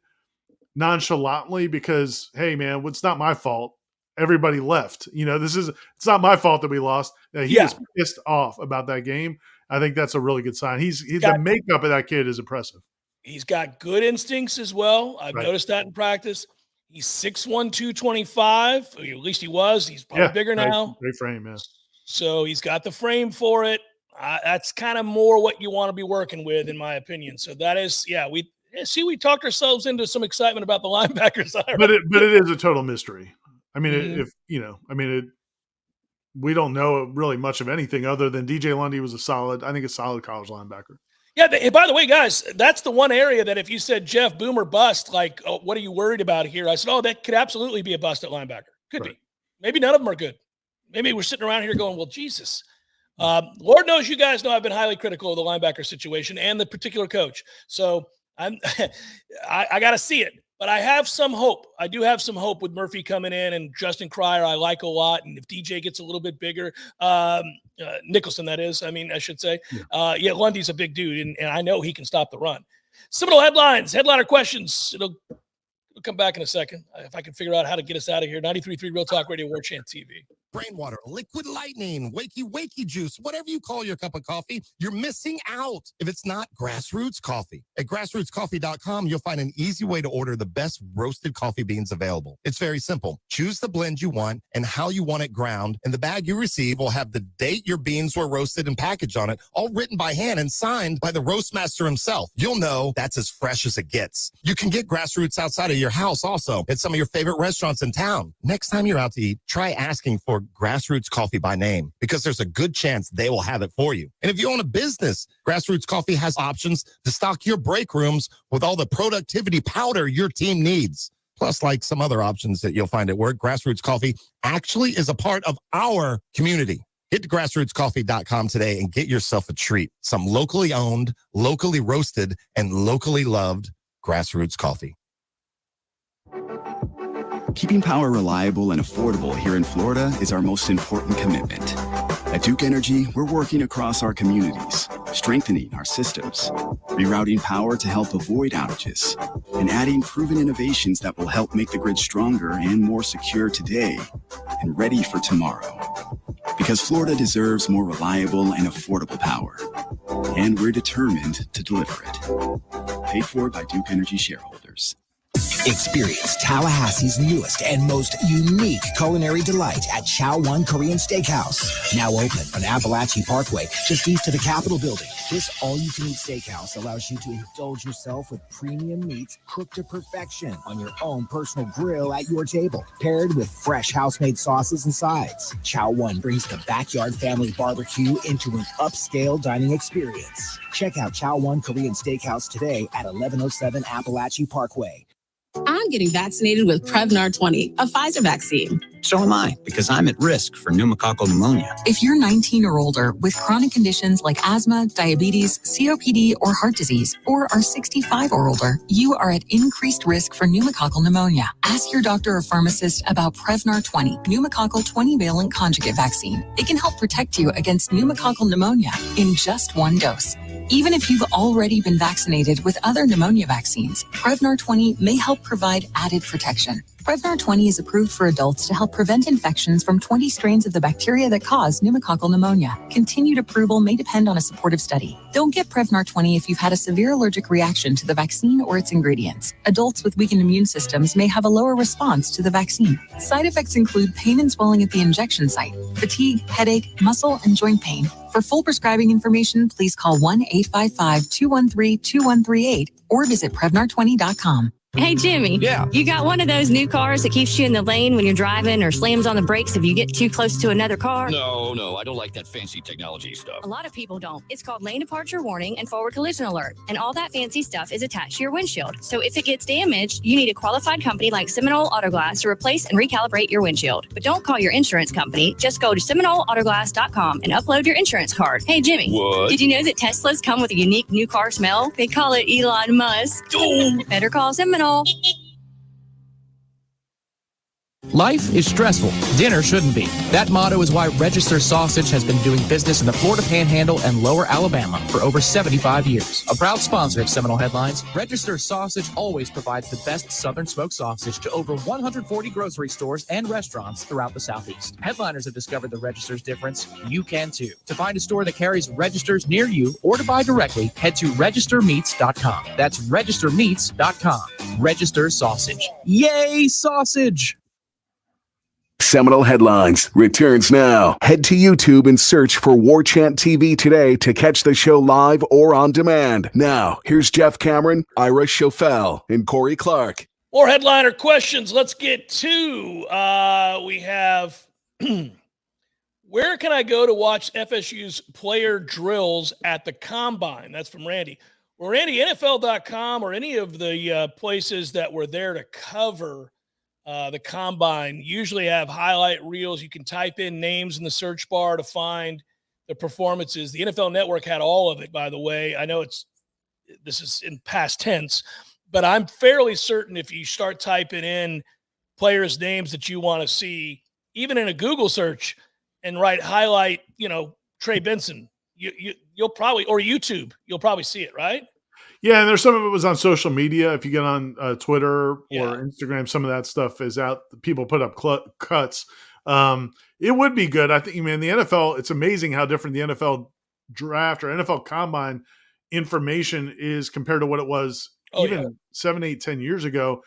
nonchalantly because, hey, man, it's not my fault. Everybody left. It's not my fault that we lost. He was pissed off about that game. I think that's a really good sign. The makeup of that kid is impressive. He's got good instincts as well. I've noticed that in practice. He's 6'1", 225. At least he was. He's probably bigger now. Great frame, yeah. So he's got the frame for it. That's kind of more what you want to be working with, in my opinion. So that is, we talked ourselves into some excitement about the linebackers. But it is a total mystery. I mean, we don't know really much of anything other than DJ Lundy was a solid college linebacker. Yeah, and by the way, guys, that's the one area that if you said, Jeff, boom or bust, like, oh, what are you worried about here? I said, that could absolutely be a bust at linebacker. Could be. Maybe none of them are good. Maybe we're sitting around here going, well, Jesus. Lord knows you guys know I've been highly critical of the linebacker situation and the particular coach. So I got to see it. But I have some hope. I do have some hope with Murphy coming in and Justin Cryer I like a lot. And if DJ gets a little bit bigger, Nicholson, that is, I should say. Lundy's a big dude, and I know he can stop the run. Seminole Headlines, headliner questions. It'll We'll come back in a second if I can figure out how to get us out of here. 93.3 Real Talk Radio, Warchant TV. Rainwater, liquid lightning, wakey juice, whatever you call your cup of coffee, you're missing out if it's not Grassroots Coffee. At grassrootscoffee.com, you'll find an easy way to order the best roasted coffee beans available. It's very simple. Choose the blend you want and how you want it ground, and the bag you receive will have the date your beans were roasted and packaged on it, all written by hand and signed by the roast master himself. You'll know that's as fresh as it gets. You can get Grassroots outside of your house also at some of your favorite restaurants in town. Next time you're out to eat, try asking for Grassroots Coffee by name, because there's a good chance they will have it for you. And if you own a business, Grassroots Coffee has options to stock your break rooms with all the productivity powder your team needs. Plus, like some other options that you'll find at work, Grassroots Coffee actually is a part of our community. Get to grassrootscoffee.com today and get yourself a treat. Some locally owned, locally roasted, and locally loved Grassroots Coffee. Keeping power reliable and affordable here in Florida is our most important commitment. At Duke Energy, we're working across our communities, strengthening our systems, rerouting power to help avoid outages, and adding proven innovations that will help make the grid stronger and more secure today and ready for tomorrow. Because Florida deserves more reliable and affordable power, and we're determined to deliver it. Paid for by Duke Energy shareholders. Experience Tallahassee's newest and most unique culinary delight at Chow One Korean Steakhouse. Now open on Appalachia Parkway, just east of the Capitol Building. This all-you-can-eat steakhouse allows you to indulge yourself with premium meats cooked to perfection on your own personal grill at your table, paired with fresh house-made sauces and sides. Chow One brings the backyard family barbecue into an upscale dining experience. Check out Chow One Korean Steakhouse today at 1107 Appalachia Parkway. I'm getting vaccinated with Prevnar 20, a Pfizer vaccine. So am I, because I'm at risk for pneumococcal pneumonia. If you're 19 or older with chronic conditions like asthma, diabetes, COPD, or heart disease, or are 65 or older, you are at increased risk for pneumococcal pneumonia. Ask your doctor or pharmacist about Prevnar 20, pneumococcal 20-valent conjugate vaccine. It can help protect you against pneumococcal pneumonia in just one dose. Even if you've already been vaccinated with other pneumonia vaccines, Prevnar 20 may help provide added protection. Prevnar 20 is approved for adults to help prevent infections from 20 strains of the bacteria that cause pneumococcal pneumonia. Continued approval may depend on a supportive study. Don't get Prevnar 20 if you've had a severe allergic reaction to the vaccine or its ingredients. Adults with weakened immune systems may have a lower response to the vaccine. Side effects include pain and swelling at the injection site, fatigue, headache, muscle, and joint pain. For full prescribing information, please call 1-855-213-2138 or visit Prevnar20.com. Hey, Jimmy. Yeah. You got one of those new cars that keeps you in the lane when you're driving or slams on the brakes if you get too close to another car? No, I don't like that fancy technology stuff. A lot of people don't. It's called lane departure warning and forward collision alert. And all that fancy stuff is attached to your windshield. So if it gets damaged, you need a qualified company like Seminole Autoglass to replace and recalibrate your windshield. But don't call your insurance company. Just go to SeminoleAutoglass.com and upload your insurance card. Hey, Jimmy. What? Did you know that Teslas come with a unique new car smell? They call it Elon Musk. Better call Seminole. Life is stressful. Dinner shouldn't be. That motto is why Register Sausage has been doing business in the Florida Panhandle and Lower Alabama for over 75 years. A proud sponsor of Seminole Headlines, Register Sausage always provides the best Southern smoked sausage to over 140 grocery stores and restaurants throughout the Southeast. Headliners have discovered the Register's difference. You can too. To find a store that carries Registers near you or to buy directly, head to registermeats.com. That's registermeats.com. Register Sausage. Yay, sausage! Seminole Headlines returns now. Head to YouTube and search for Warchant TV today to catch the show live or on demand. Now, here's Jeff Cameron, Ira Schofel, and Corey Clark. More headliner questions. Let's get to, we have, where can I go to watch FSU's player drills at the Combine? That's from Randy. Well, Randy, NFL.com or any of the places that were there to cover the Combine usually have highlight reels. You can type in names in the search bar to find the performances. The NFL Network had all of it, by the way. I know this is in past tense, but I'm fairly certain if you start typing in players' names that you want to see, even in a Google search, and write highlight, Trey Benson, you'll probably, or YouTube, you'll probably see it, right? Yeah, and there's some of it was on social media. If you get on Twitter or Yeah. Instagram, some of that stuff is out. People put up cuts. It would be good. I think, man, the NFL, it's amazing how different the NFL draft or NFL combine information is compared to what it was even 7, 8, 10 years ago.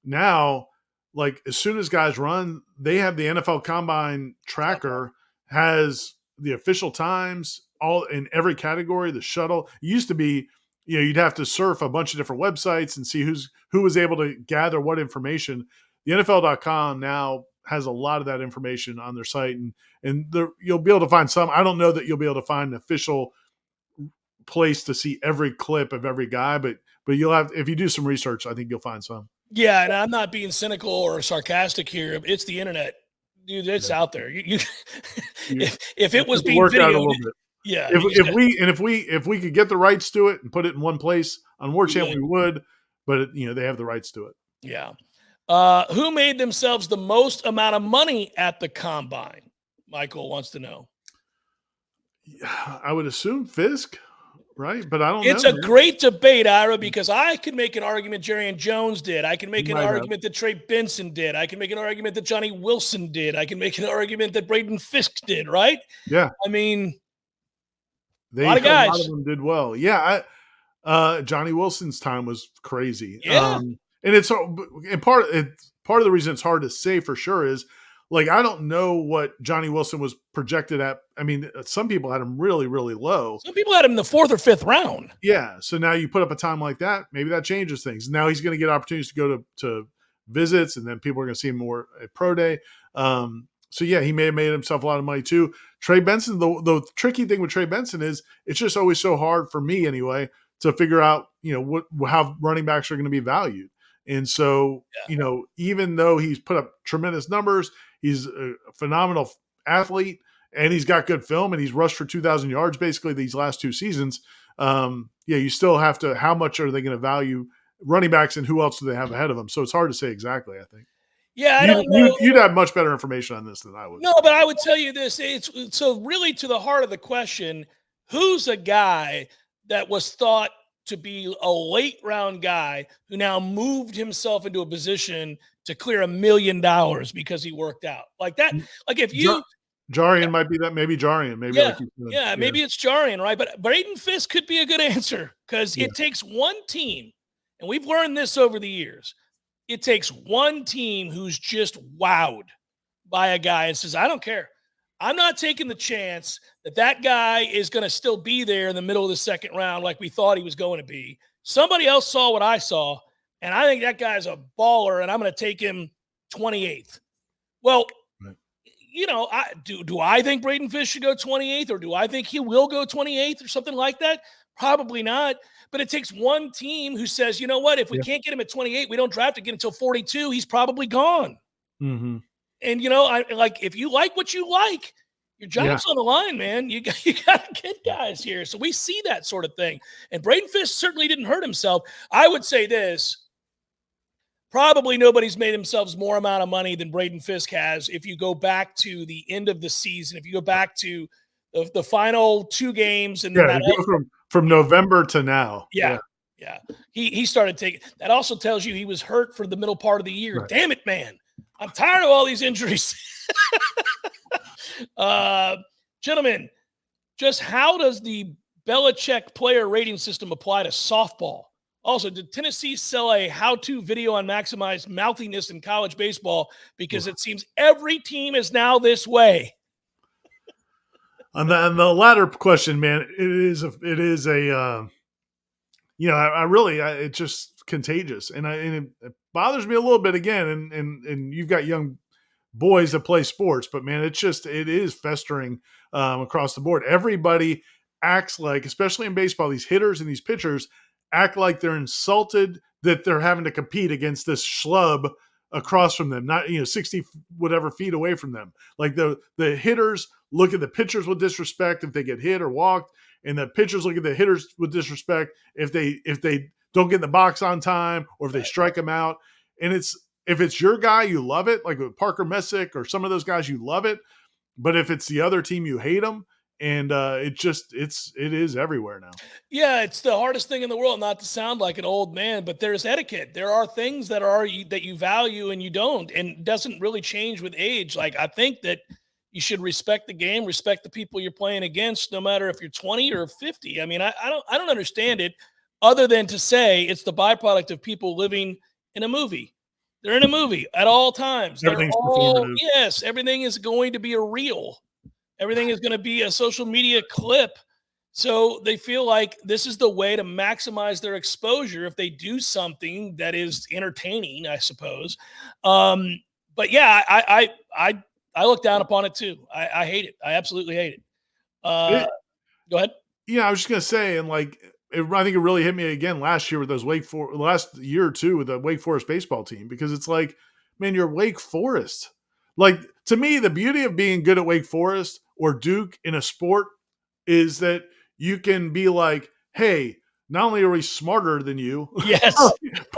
Now, like as soon as guys run, they have the NFL combine tracker, has the official times, all in every category, the shuttle. It used to be, you'd have to surf a bunch of different websites and see who was able to gather what information. The NFL.com now has a lot of that information on their site, and you'll be able to find some. I don't know that you'll be able to find an official place to see every clip of every guy, but you'll have, if you do some research, I think you'll find some. Yeah, and I'm not being cynical or sarcastic here. It's the internet, dude. It's out there. If it was being work out a videoed, little bit. yeah. If we could get the rights to it and put it in one place on Warchant, we would. But they have the rights to it. Yeah. Who made themselves the most amount of money at the combine? Michael wants to know. I would assume Fisk, right? But I don't know. It's a great debate, Ira, because I can make an argument Jerrion Jones did. I can make an argument that Trey Benson did. I can make an argument that Johnny Wilson did. I can make an argument that Braden Fisk did, right? Yeah. I mean, a lot of guys. A lot of them did well. Yeah. Johnny Wilson's time was crazy. Yeah. And part of the reason it's hard to say for sure is, like, I don't know what Johnny Wilson was projected at. I mean, some people had him really, really low. Some people had him in the 4th or 5th round. Yeah. So now you put up a time like that, maybe that changes things. Now he's going to get opportunities to go to visits, and then people are going to see him more at pro day. So yeah, he may have made himself a lot of money too. Trey Benson, the tricky thing with Trey Benson is it's just always so hard for me anyway to figure out, how running backs are going to be valued. And so, even though he's put up tremendous numbers, he's a phenomenal athlete, and he's got good film, and he's rushed for 2,000 yards basically these last 2 seasons. You still have to, how much are they going to value running backs, and who else do they have ahead of them? So it's hard to say exactly, I think. Yeah, I don't know. You'd have much better information on this than I would. No, but I would tell you this. It's so really to the heart of the question, who's a guy that was thought to be a late round guy who now moved himself into a position to clear $1 million because he worked out like that? Like if you Jarian might be that, maybe Jarian, maybe maybe it's Jarian, right? But Braden Fisk could be a good answer because it takes one team, and we've learned this over the years. It takes one team who's just wowed by a guy and says, I don't care. I'm not taking the chance that guy is going to still be there in the middle of the 2nd round like we thought he was going to be. Somebody else saw what I saw, and I think that guy's a baller, and I'm going to take him 28th. Well, do I think Braden Fisk should go 28th, or do I think he will go 28th or something like that? Probably not. But it takes one team who says, you know what, if we can't get him at 28, we don't draft again until 42, he's probably gone. Mm-hmm. And, if you like what you like, your job's on the line, man. You got to get guys here. So we see that sort of thing. And Braden Fisk certainly didn't hurt himself. I would say this. Probably nobody's made themselves more amount of money than Braden Fisk has if you go back to the end of the season, if you go back to the final 2 games. And then from November to now. Yeah. He started taking – that also tells you he was hurt for the middle part of the year. Right. Damn it, man. I'm tired of all these injuries. Gentlemen, just how does the Belichick player rating system apply to softball? Also, did Tennessee sell a how-to video on maximize mouthiness in college baseball? Because it seems every team is now this way. On the latter question, man, it's just contagious, and it bothers me a little bit again. And you've got young boys that play sports, but man, it is festering across the board. Everybody acts like, especially in baseball, these hitters and these pitchers act like they're insulted that they're having to compete against this schlub across from them, not 60 whatever feet away from them. Like the hitters look at the pitchers with disrespect if they get hit or walked, and the pitchers look at the hitters with disrespect if they don't get in the box on time or if they strike them out. And if it's your guy, you love it, like with Parker Messick or some of those guys, you love it. But if it's the other team, you hate them. And it is everywhere now. Yeah, it's the hardest thing in the world not to sound like an old man, but there's etiquette. There are things that you value and you don't, and it doesn't really change with age. Like, I think that you should respect the game, respect the people you're playing against, no matter if you're 20 or 50. I mean, I don't understand it, other than to say it's the byproduct of people living in a movie. They're in a movie at all times. Everything's performative. Yes, everything is going to be a reel. Everything is going to be a social media clip. So they feel like this is the way to maximize their exposure if they do something that is entertaining, I suppose. But yeah, I look down upon it too. I hate it. I absolutely hate it. Go ahead. Yeah, I was just gonna say, and like, I think it really hit me again last year with those last year or two with the Wake Forest baseball team, because it's like, man, you're Wake Forest. Like, to me, the beauty of being good at Wake Forest or Duke in a sport is that you can be like, hey, not only are we smarter than you, yes,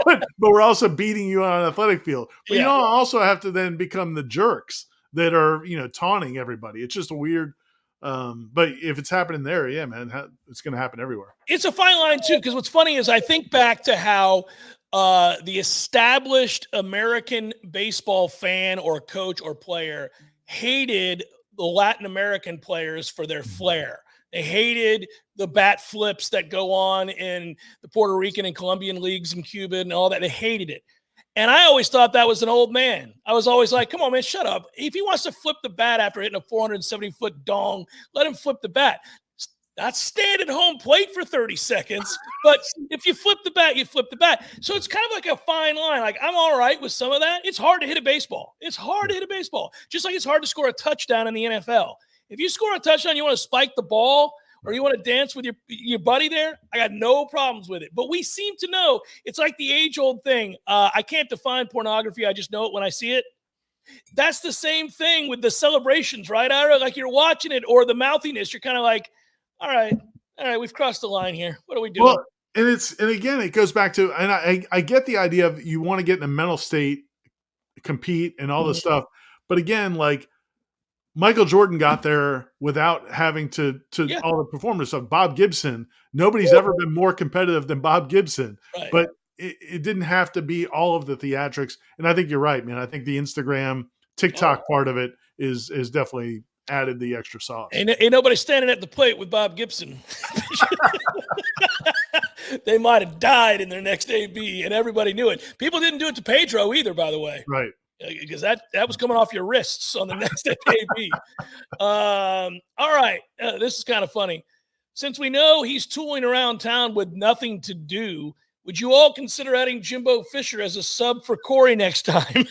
but we're also beating you on an athletic field. But Yeah. you don't also have to then become the jerks that are, taunting everybody. It's just a weird, but if it's happening there, yeah, man, it's going to happen everywhere. It's a fine line too, because what's funny is I think back to how the established American baseball fan or coach or player hated the Latin American players for their flair. They hated the bat flips that go on in the Puerto Rican and Colombian leagues and Cuba and all that. They hated it. And I always thought that was an old man. I was always like, come on, man, shut up. If he wants to flip the bat after hitting a 470-foot dong, let him flip the bat. Not stand at home plate for 30 seconds, but if you flip the bat, you flip the bat. So it's kind of like a fine line. Like, I'm all right with some of that. It's hard to hit a baseball. It's hard to hit a baseball. Just like it's hard to score a touchdown in the NFL. If you score a touchdown, you want to spike the ball or you want to dance with your buddy there, I got no problems with it. But we seem to know it's like the age-old thing. I can't define pornography. I just know it when I see it. That's the same thing with the celebrations, right, Ira? Like, you're watching it, or the mouthiness. You're kind of like, all right, we've crossed the line here. What are we doing? Well, and again, it goes back to, and I get the idea of you want to get in a mental state, compete, and all this stuff. But again, like, Michael Jordan got there without having to all the performance stuff. Bob Gibson, nobody's ever been more competitive than Bob Gibson. Right. But it didn't have to be all of the theatrics. And I think you're right, man. I think the Instagram, TikTok part of it is definitely added the extra sauce. Ain't nobody standing at the plate with Bob Gibson. They might have died in their next AB, and everybody knew it. People didn't do it to Pedro either, by the way. Right. Because that was coming off your wrists on the next AB. All right. This is kind of funny. Since we know he's tooling around town with nothing to do, would you all consider adding Jimbo Fisher as a sub for Corey next time?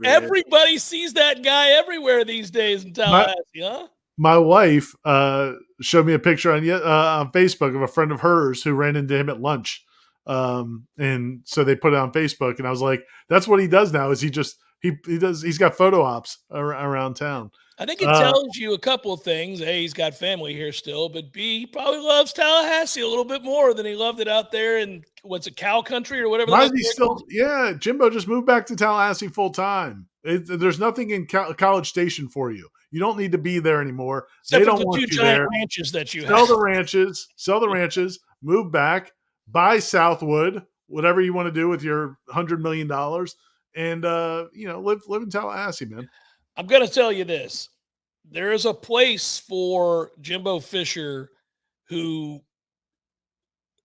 Everybody sees that guy everywhere these days in Tallahassee, huh? My wife showed me a picture on Facebook of a friend of hers who ran into him at lunch. And so they put it on Facebook, and I was like, that's what he does now, is he's got photo ops around town. I think it tells you a couple of things. A, he's got family here still, but B, he probably loves Tallahassee a little bit more than he loved it out there in cow country or whatever. Why is he still? Yeah, Jimbo just moved back to Tallahassee full time. There's nothing in College Station for you. You don't need to be there anymore. Except they for don't the want two you giant there. ranches that you Sell have. the ranches, move back, buy Southwood, whatever you want to do with your $100 million, and live in Tallahassee, man. I'm going to tell you this. There is a place for Jimbo Fisher who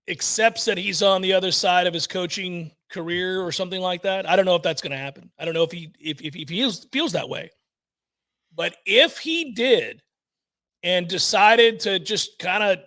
accepts that he's on the other side of his coaching career or something like that. I don't know if that's going to happen. I don't know if he feels that way. But if he did and decided to just kind of,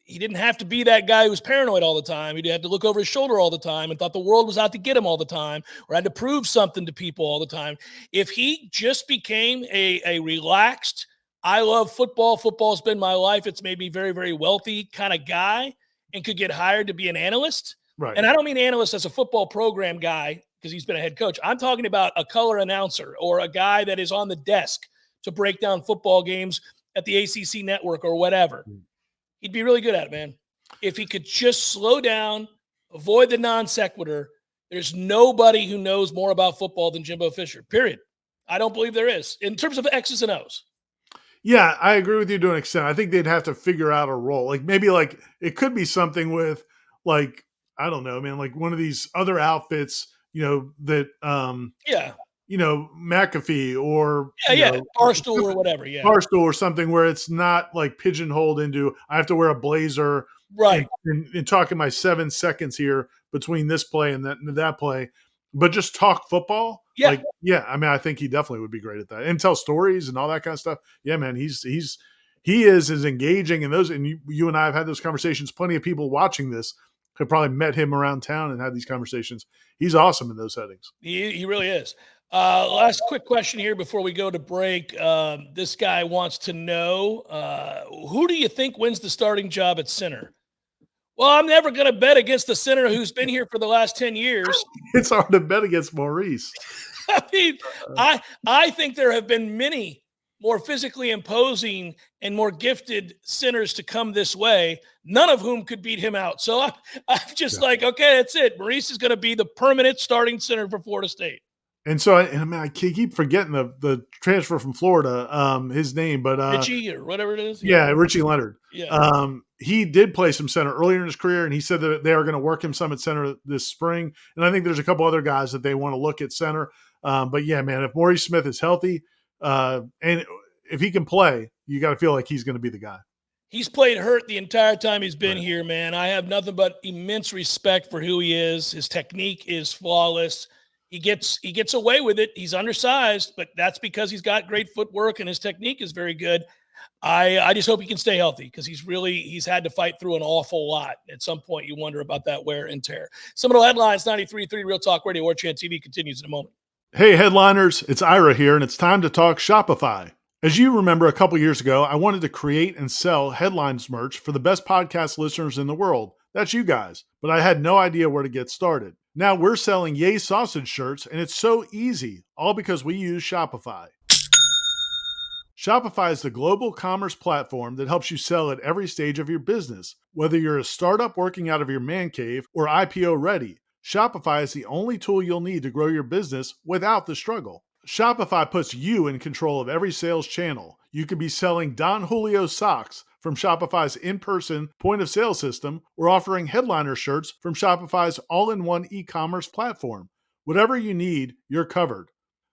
he didn't have to be that guy who was paranoid all the time. He didn't have to look over his shoulder all the time and thought the world was out to get him all the time or had to prove something to people all the time. If he just became a relaxed, I love football, football's been my life, it's made me very, very wealthy kind of guy, and could get hired to be an analyst. Right. And I don't mean analyst as a football program guy because he's been a head coach. I'm talking about a color announcer or a guy that is on the desk to break down football games at the ACC network or whatever. He'd be really good at it, man. If he could just slow down, avoid the non sequitur, there's nobody who knows more about football than Jimbo Fisher, period. I don't believe there is in terms of X's and O's. Yeah, I agree with you to an extent. I think they'd have to figure out a role. Like maybe like it could be something with like, I don't know, man, like one of these other outfits, that McAfee or Barstool or whatever. Yeah. Barstool or something where it's not like pigeonholed into I have to wear a blazer. Right. And talking my 7 seconds here between this play and that play, but just talk football. Yeah. I mean, I think he definitely would be great at that and tell stories and all that kind of stuff. Yeah, man, he is as engaging, and you and I have had those conversations. Plenty of people watching this have probably met him around town and had these conversations. He's awesome in those settings. He really is. Last quick question here before we go to break. This guy wants to know, who do you think wins the starting job at center? Well, I'm never going to bet against the center who's been here for the last 10 years. It's hard to bet against Maurice. I mean, I think there have been many more physically imposing and more gifted centers to come this way, none of whom could beat him out. So I'm just like, okay, that's it. Maurice is going to be the permanent starting center for Florida State. And so, I keep forgetting the transfer from Florida, his name, but Richie or whatever it is. Yeah, Richie Leonard. Yeah. He did play some center earlier in his career, and he said that they are going to work him some at center this spring. And I think there's a couple other guys that they want to look at center. But yeah, man, if Maurice Smith is healthy, and if he can play, you got to feel like he's going to be the guy. He's played hurt the entire time he's been here, man. I have nothing but immense respect for who he is. His technique is flawless. He gets away with it. He's undersized, but that's because he's got great footwork and his technique is very good. I just hope he can stay healthy because he's had to fight through an awful lot. At some point, you wonder about that wear and tear. Seminole Headlines, 93.3 Real Talk Radio, Warchant TV continues in a moment. Hey, headliners, it's Ira here, and it's time to talk Shopify. As you remember, a couple years ago, I wanted to create and sell Headlines merch for the best podcast listeners in the world. That's you guys. But I had no idea where to get started. Now we're selling Yay Sausage shirts, and it's so easy, all because we use Shopify. Shopify is the global commerce platform that helps you sell at every stage of your business. Whether you're a startup working out of your man cave or IPO ready, Shopify is the only tool you'll need to grow your business without the struggle. Shopify puts you in control of every sales channel. You could be selling Don Julio socks from Shopify's in-person point-of-sale system or offering headliner shirts from Shopify's all-in-one e-commerce platform. Whatever you need, you're covered.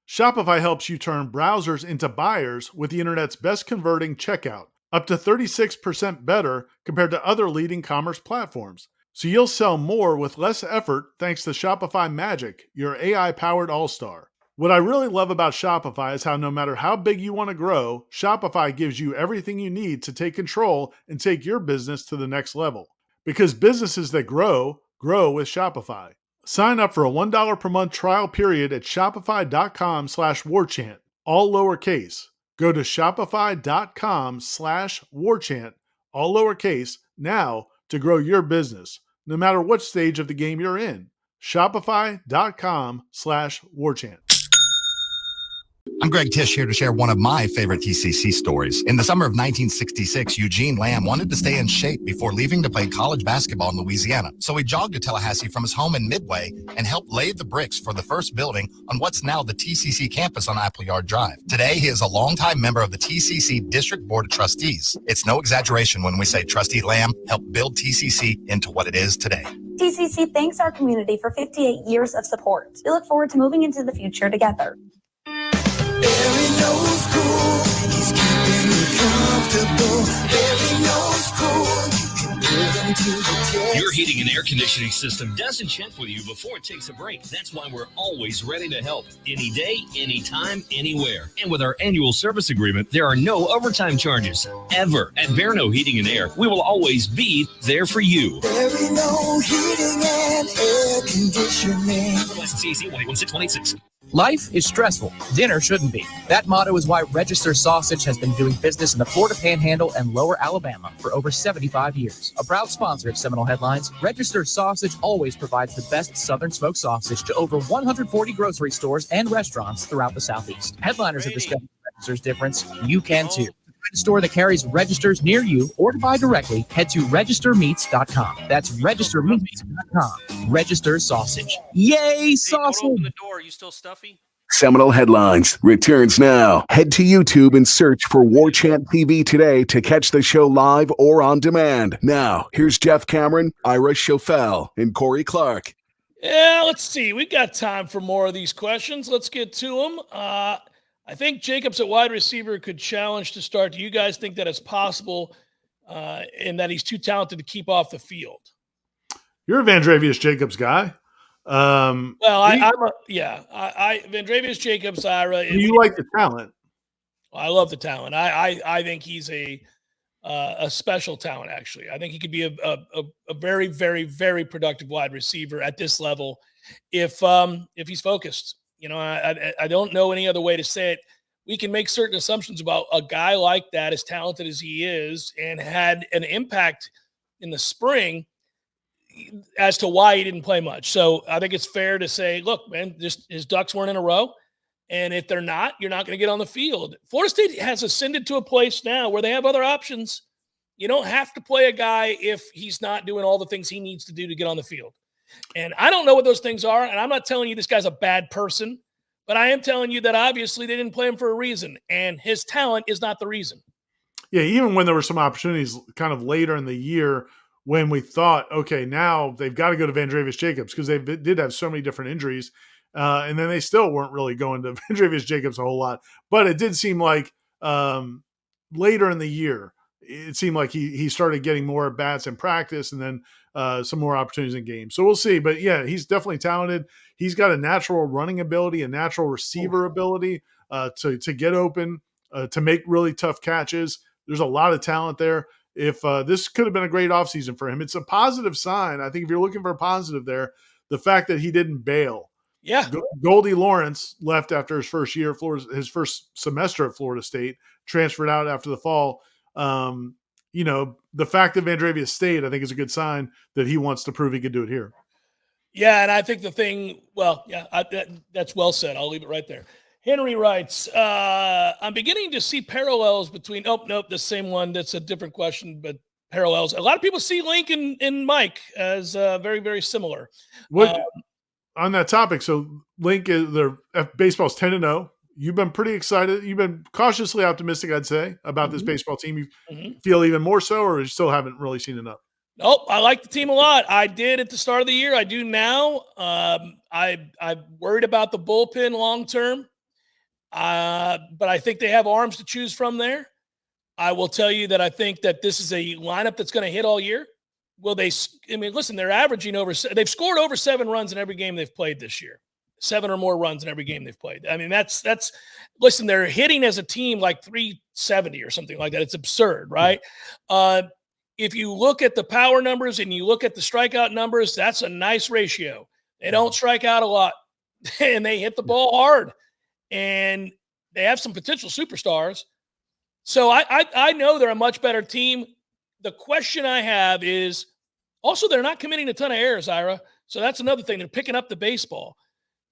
Shopify helps you turn browsers into buyers with the internet's best converting checkout, up to 36% better compared to other leading commerce platforms. So you'll sell more with less effort thanks to Shopify Magic, your AI-powered all-star. What I really love about Shopify is how no matter how big you want to grow, Shopify gives you everything you need to take control and take your business to the next level. Because businesses that grow, grow with Shopify. Sign up for a $1 per month trial period at shopify.com/warchant, all lowercase. Go to shopify.com/warchant, all lowercase, now to grow your business, no matter what stage of the game you're in. Shopify.com/warchant. I'm Greg Tisch here to share one of my favorite TCC stories. In the summer of 1966, Eugene Lamb wanted to stay in shape before leaving to play college basketball in Louisiana. So he jogged to Tallahassee from his home in Midway and helped lay the bricks for the first building on what's now the TCC campus on Appleyard Drive. Today, he is a longtime member of the TCC District Board of Trustees. It's no exaggeration when we say Trustee Lamb helped build TCC into what it is today. TCC thanks our community for 58 years of support. We look forward to moving into the future together. Barry knows cool. He's keeping you comfortable. Barry knows cool. You can give him to the test. Your heating and air conditioning system doesn't check with you before it takes a break. That's why we're always ready to help. Any day, anytime, anywhere. And with our annual service agreement, there are no overtime charges. Ever. At Verno Heating and Air, we will always be there for you. Barry knows heating and air conditioning. License CAC 1816-186. Life is stressful. Dinner shouldn't be. That motto is why Register Sausage has been doing business in the Florida Panhandle and Lower Alabama for over 75 years. A proud sponsor of Seminole Headlines, Register Sausage always provides the best Southern smoked sausage to over 140 grocery stores and restaurants throughout the Southeast. Headliners have discovered Register's difference. You can too. To find a store that carries Registers near you or to buy directly, head to registermeats.com. That's registermeats.com. Register Sausage. Yay, sausage! Don't open the door. Are you still stuffy? Seminole Headlines returns now. Head to YouTube and search for Warchant TV today to catch the show live or on demand. Now, here's Jeff Cameron, Ira Schofel, and Corey Clark. Yeah, let's see. We got time for more of these questions. Let's get to them. I think Jacobs at wide receiver could challenge to start. Do you guys think that it's possible and that he's too talented to keep off the field? You're a Vandrevius Jacobs guy. Vandrevius Jacobs, Ira. You like the talent. I love the talent. I think he's a special talent. Actually, I think he could be a very, very, very productive wide receiver at this level if he's focused. You know, I don't know any other way to say it. We can make certain assumptions about a guy like that, as talented as he is, and had an impact in the spring as to why he didn't play much. So I think it's fair to say, look, man, just his ducks weren't in a row. And if they're not, you're not going to get on the field. Florida State has ascended to a place now where they have other options. You don't have to play a guy if he's not doing all the things he needs to do to get on the field. And I don't know what those things are. And I'm not telling you this guy's a bad person, but I am telling you that obviously they didn't play him for a reason. And his talent is not the reason. Yeah, even when there were some opportunities kind of later in the year when we thought, okay, now they've got to go to Vandrevius Jacobs because they did have so many different injuries. And then they still weren't really going to Vandrevius Jacobs a whole lot. But it did seem like later in the year, it seemed like he started getting more bats in practice and then some more opportunities in games. So we'll see. But, yeah, he's definitely talented. He's got a natural running ability, a natural receiver ability to get open, to make really tough catches. There's a lot of talent there. If this could have been a great offseason for him, it's a positive sign. I think if you're looking for a positive there, the fact that he didn't bail. Yeah. Goldie Lawrence left after his first year, his first semester at Florida State, transferred out after the fall. You know, the fact that Vandrevius stayed, I think, is a good sign that he wants to prove he could do it here. Yeah, and I think the thing, that's well said. I'll leave it right there. Henry writes, I'm beginning to see parallels between, the same one. That's a different question, but parallels. A lot of people see Link and Mike as very, very similar. On that topic, so Link, their baseball's 10-0. You've been pretty excited. You've been cautiously optimistic, I'd say, about this baseball team. You feel even more so, or you still haven't really seen enough? Nope, I like the team a lot. I did at the start of the year. I do now. I'm worried about the bullpen long term. But I think they have arms to choose from there. I will tell you that I think that this is a lineup that's going to hit all year. Listen, they're averaging they've scored over 7 runs in every game they've played this year. 7 or more runs in every game they've played. I mean, listen, they're hitting as a team like 370 or something like that. It's absurd, right? If you look at the power numbers and you look at the strikeout numbers, that's a nice ratio. They don't strike out a lot and they hit the ball hard. And they have some potential superstars. So I know they're a much better team. The question I have is also they're not committing a ton of errors, Ira. So that's another thing. They're picking up the baseball.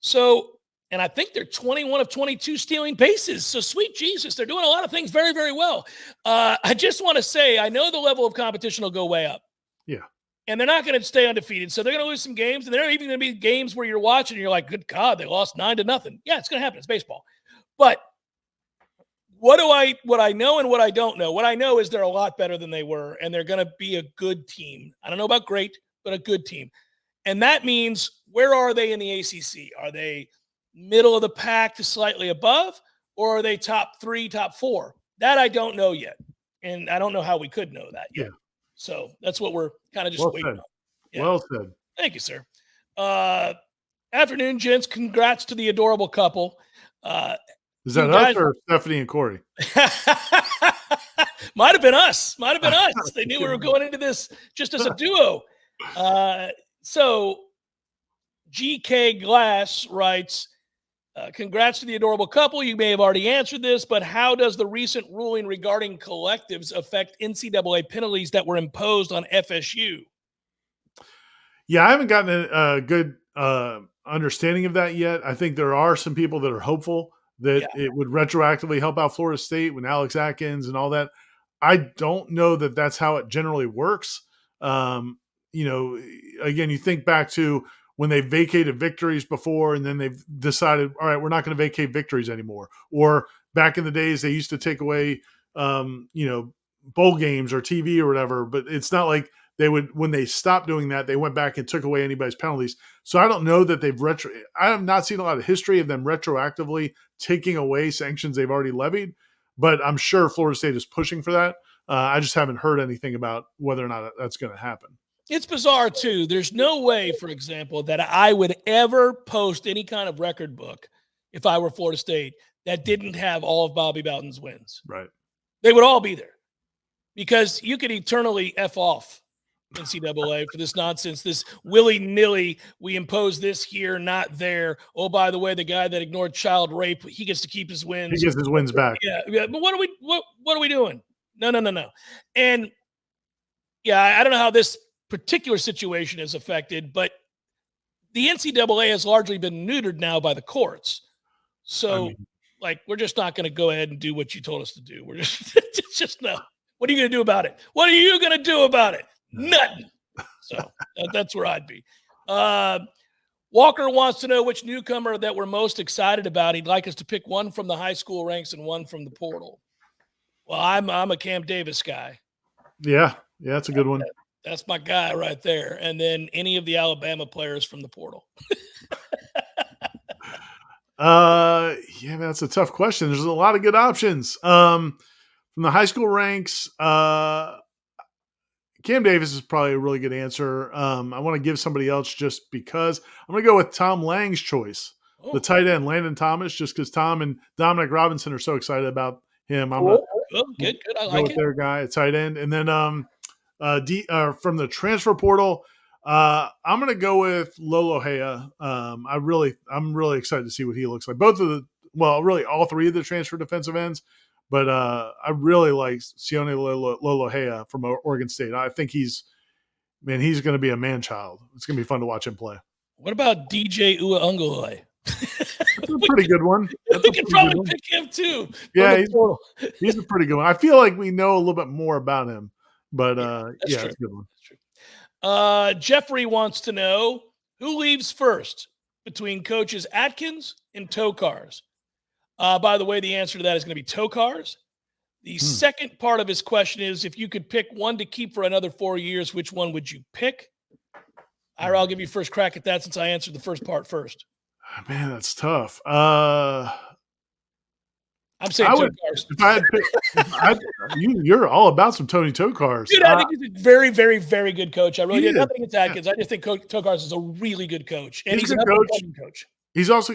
So, and I think they're 21 of 22 stealing bases. So sweet Jesus, they're doing a lot of things very, very well. I just want to say, I know the level of competition will go way up. Yeah. And they're not going to stay undefeated. So they're going to lose some games. And there are even going to be games where you're watching and you're like, good God, they lost 9-0. Yeah, it's going to happen. It's baseball. But what I know and what I don't know. What I know is they're a lot better than they were, and they're going to be a good team. I don't know about great, but a good team. And that means, where are they in the ACC? Are they middle of the pack to slightly above, or are they top 3, top 4? That I don't know yet. And I don't know how we could know that yet. Yeah. So that's what we're kind of just waiting on. Yeah. Well said. Thank you, sir. Afternoon, gents. Congrats to the adorable couple. Is that us or Stephanie and Corey? Might have been us. They knew we were going into this just as a duo. So GK Glass writes, congrats to the adorable couple. You may have already answered this, but how does the recent ruling regarding collectives affect NCAA penalties that were imposed on FSU? Yeah, I haven't gotten a good understanding of that yet. I think there are some people that are hopeful that it would retroactively help out Florida State when Alex Atkins and all that. I don't know that that's how it generally works. You know, again, you think back to when they vacated victories before, and then they've decided, all right, we're not going to vacate victories anymore. Or back in the days, they used to take away, bowl games or TV or whatever, but it's not like they would, when they stopped doing that, they went back and took away anybody's penalties. So I don't know that I have not seen a lot of history of them retroactively taking away sanctions they've already levied, but I'm sure Florida State is pushing for that. I just haven't heard anything about whether or not that's going to happen. It's bizarre, too. There's no way, for example, that I would ever post any kind of record book if I were Florida State that didn't have all of Bobby Bowden's wins. Right. They would all be there because you could eternally F off NCAA for this nonsense, this willy-nilly, we impose this here, not there. Oh, by the way, the guy that ignored child rape, he gets to keep his wins. He gets his wins back. Yeah. But what are we doing? No. And, yeah, I don't know how this particular situation is affected, but the NCAA has largely been neutered now by the courts. So, we're just not going to go ahead and do what you told us to do. We're just no. What are you going to do about it? What are you going to do about it? Nothing. So that's where I'd be. Walker wants to know which newcomer that we're most excited about. He'd like us to pick one from the high school ranks and one from the portal. Well, I'm a Cam Davis guy. Yeah, that's a good one. That's my guy right there. And then any of the Alabama players from the portal. That's a tough question. There's a lot of good options. From the high school ranks, Cam Davis is probably a really good answer. I want to give somebody else just because. I'm going to go with Tom Lang's choice, the tight end, Landon Thomas, just because Tom and Dominic Robinson are so excited about him. I'm good. I like it. Their guy at tight end. And then from the transfer portal, I'm going to go with Lolo Hea. I'm really excited to see what he looks like. Really all three of the transfer defensive ends. But I really like Sione Lolo Hea from Oregon State. I think he's going to be a man-child. It's going to be fun to watch him play. What about DJ Uiagalelei? That's a pretty good one. We could probably pick him too. Yeah, he's a pretty good one. I feel like we know a little bit more about him. But it's a good one. That's true. Jeffrey wants to know who leaves first between coaches Atkins and Tokars. By the way, the answer to that is going to be Tokars. The second part of his question is, if you could pick one to keep for another 4 years, which one would you pick? Ira, I'll give you first crack at that since I answered the first part first. Man, that's tough. I'm saying Tokars. You're all about some Tony Tokars. Dude, I think he's a very, very, very good coach. I really did nothing against Atkins. I just think Tokars is a really good coach. And he's a good coach. He's also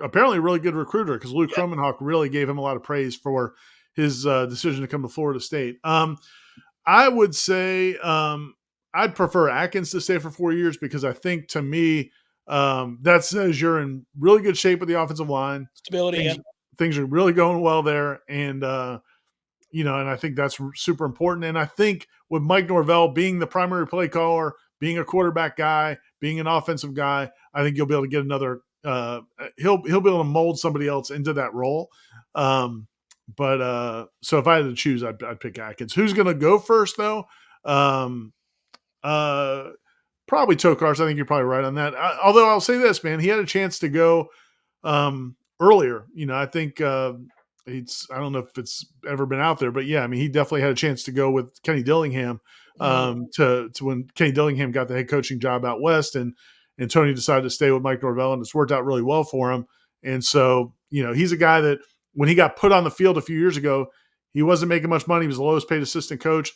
apparently a really good recruiter because Luke Kromenhoek really gave him a lot of praise for his decision to come to Florida State. I would say I'd prefer Atkins to stay for 4 years because I think, to me, that says you're in really good shape with the offensive line. Stability, Things are really going well there. And, and I think that's super important. And I think with Mike Norvell being the primary play caller, being a quarterback guy, being an offensive guy, I think you'll be able to get another he'll be able to mold somebody else into that role. So if I had to choose, I'd pick Atkins. Who's going to go first, though? Probably Tokars. I think you're probably right on that. Although I'll say this, man, he had a chance to go earlier. I think I don't know if it's ever been out there, but yeah, I mean, he definitely had a chance to go with Kenny Dillingham to when Kenny Dillingham got the head coaching job out west, and Tony decided to stay with Mike Norvell, and it's worked out really well for him. And so, he's a guy that when he got put on the field a few years ago, he wasn't making much money. He was the lowest paid assistant coach.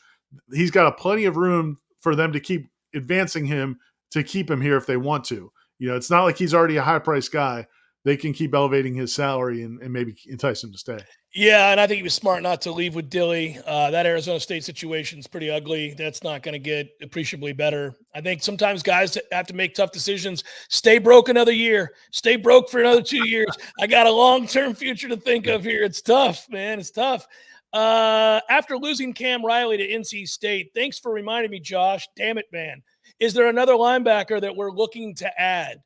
He's got plenty of room for them to keep advancing him, to keep him here if they want to. It's not like he's already a high priced guy. They can keep elevating his salary and maybe entice him to stay. Yeah, and I think he was smart not to leave with Dilly. That Arizona State situation is pretty ugly. That's not going to get appreciably better. I think sometimes guys have to make tough decisions. Stay broke another year. Stay broke for another 2 years. I got a long-term future to think of here. It's tough, man. It's tough. After losing Cam Riley to NC State, thanks for reminding me, Josh. Damn it, man. Is there another linebacker that we're looking to add?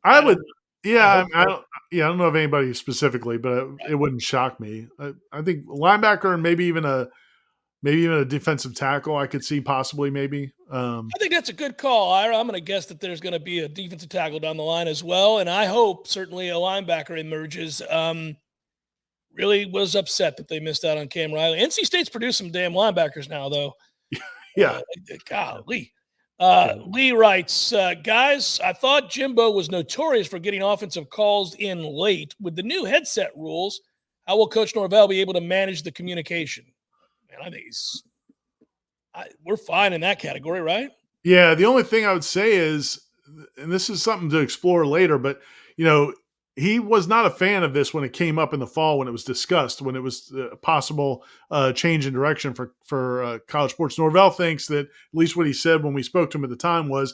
I would, I don't know of anybody specifically, but it wouldn't shock me. I think linebacker and maybe even Maybe even a defensive tackle I could see possibly maybe. I think that's a good call, Ira. I'm going to guess that there's going to be a defensive tackle down the line as well, and I hope certainly a linebacker emerges. Really was upset that they missed out on Cam Riley. NC State's produced some damn linebackers now, though. Yeah. Golly. Lee writes, guys, I thought Jimbo was notorious for getting offensive calls in late. With the new headset rules, how will Coach Norvell be able to manage the communication? Man, I think we're fine in that category, right? Yeah, the only thing I would say is, and this is something to explore later, but, he was not a fan of this when it came up in the fall, when it was discussed, when it was a possible change in direction for college sports. Norvell thinks that, at least what he said when we spoke to him at the time, was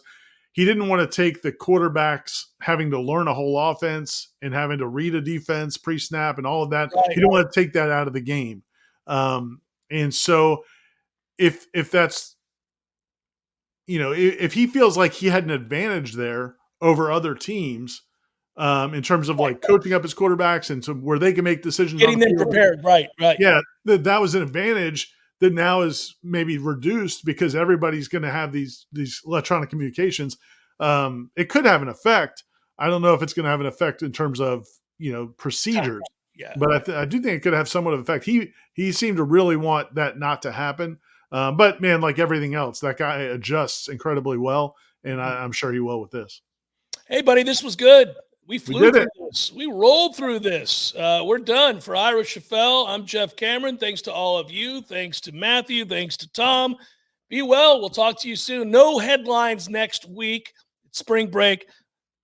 he didn't want to take the quarterbacks having to learn a whole offense and having to read a defense pre-snap and all of that. Right. He didn't want to take that out of the game. And so if that's, if he feels like he had an advantage there over other teams, in terms of like coaching up his quarterbacks and to where they can make decisions, getting them prepared. Right. Yeah. That was an advantage that now is maybe reduced because everybody's going to have these electronic communications. It could have an effect. I don't know if it's going to have an effect in terms of, procedures, but I do think it could have somewhat of an effect. He seemed to really want that not to happen. But man, like everything else, that guy adjusts incredibly well. And I'm sure he will with this. Hey buddy, this was good. We flew through this. We rolled through this. We're done. For Ira Schafel, I'm Jeff Cameron. Thanks to all of you. Thanks to Matthew. Thanks to Tom. Be well. We'll talk to you soon. No headlines next week. It's spring break.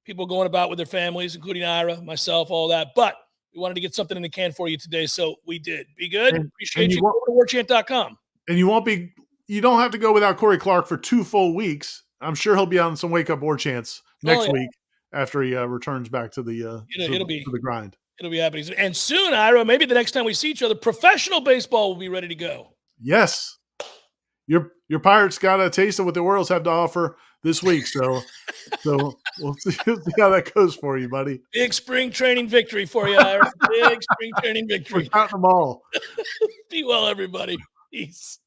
People going about with their families, including Ira, myself, all that. But we wanted to get something in the can for you today, so we did. Be good. Appreciate you. Go to warchant.com. And you don't have to go without Corey Clark for 2 full weeks. I'm sure he'll be on some Wake Up War Chants next week. After he returns back to the to the grind. It'll be happening. And soon, Ira, maybe the next time we see each other, professional baseball will be ready to go. Yes. Your Pirates got a taste of what the Orioles have to offer this week. So we'll see how that goes for you, buddy. Big spring training victory for you, Ira. Big spring training victory. We're counting them all. Be well, everybody. Peace.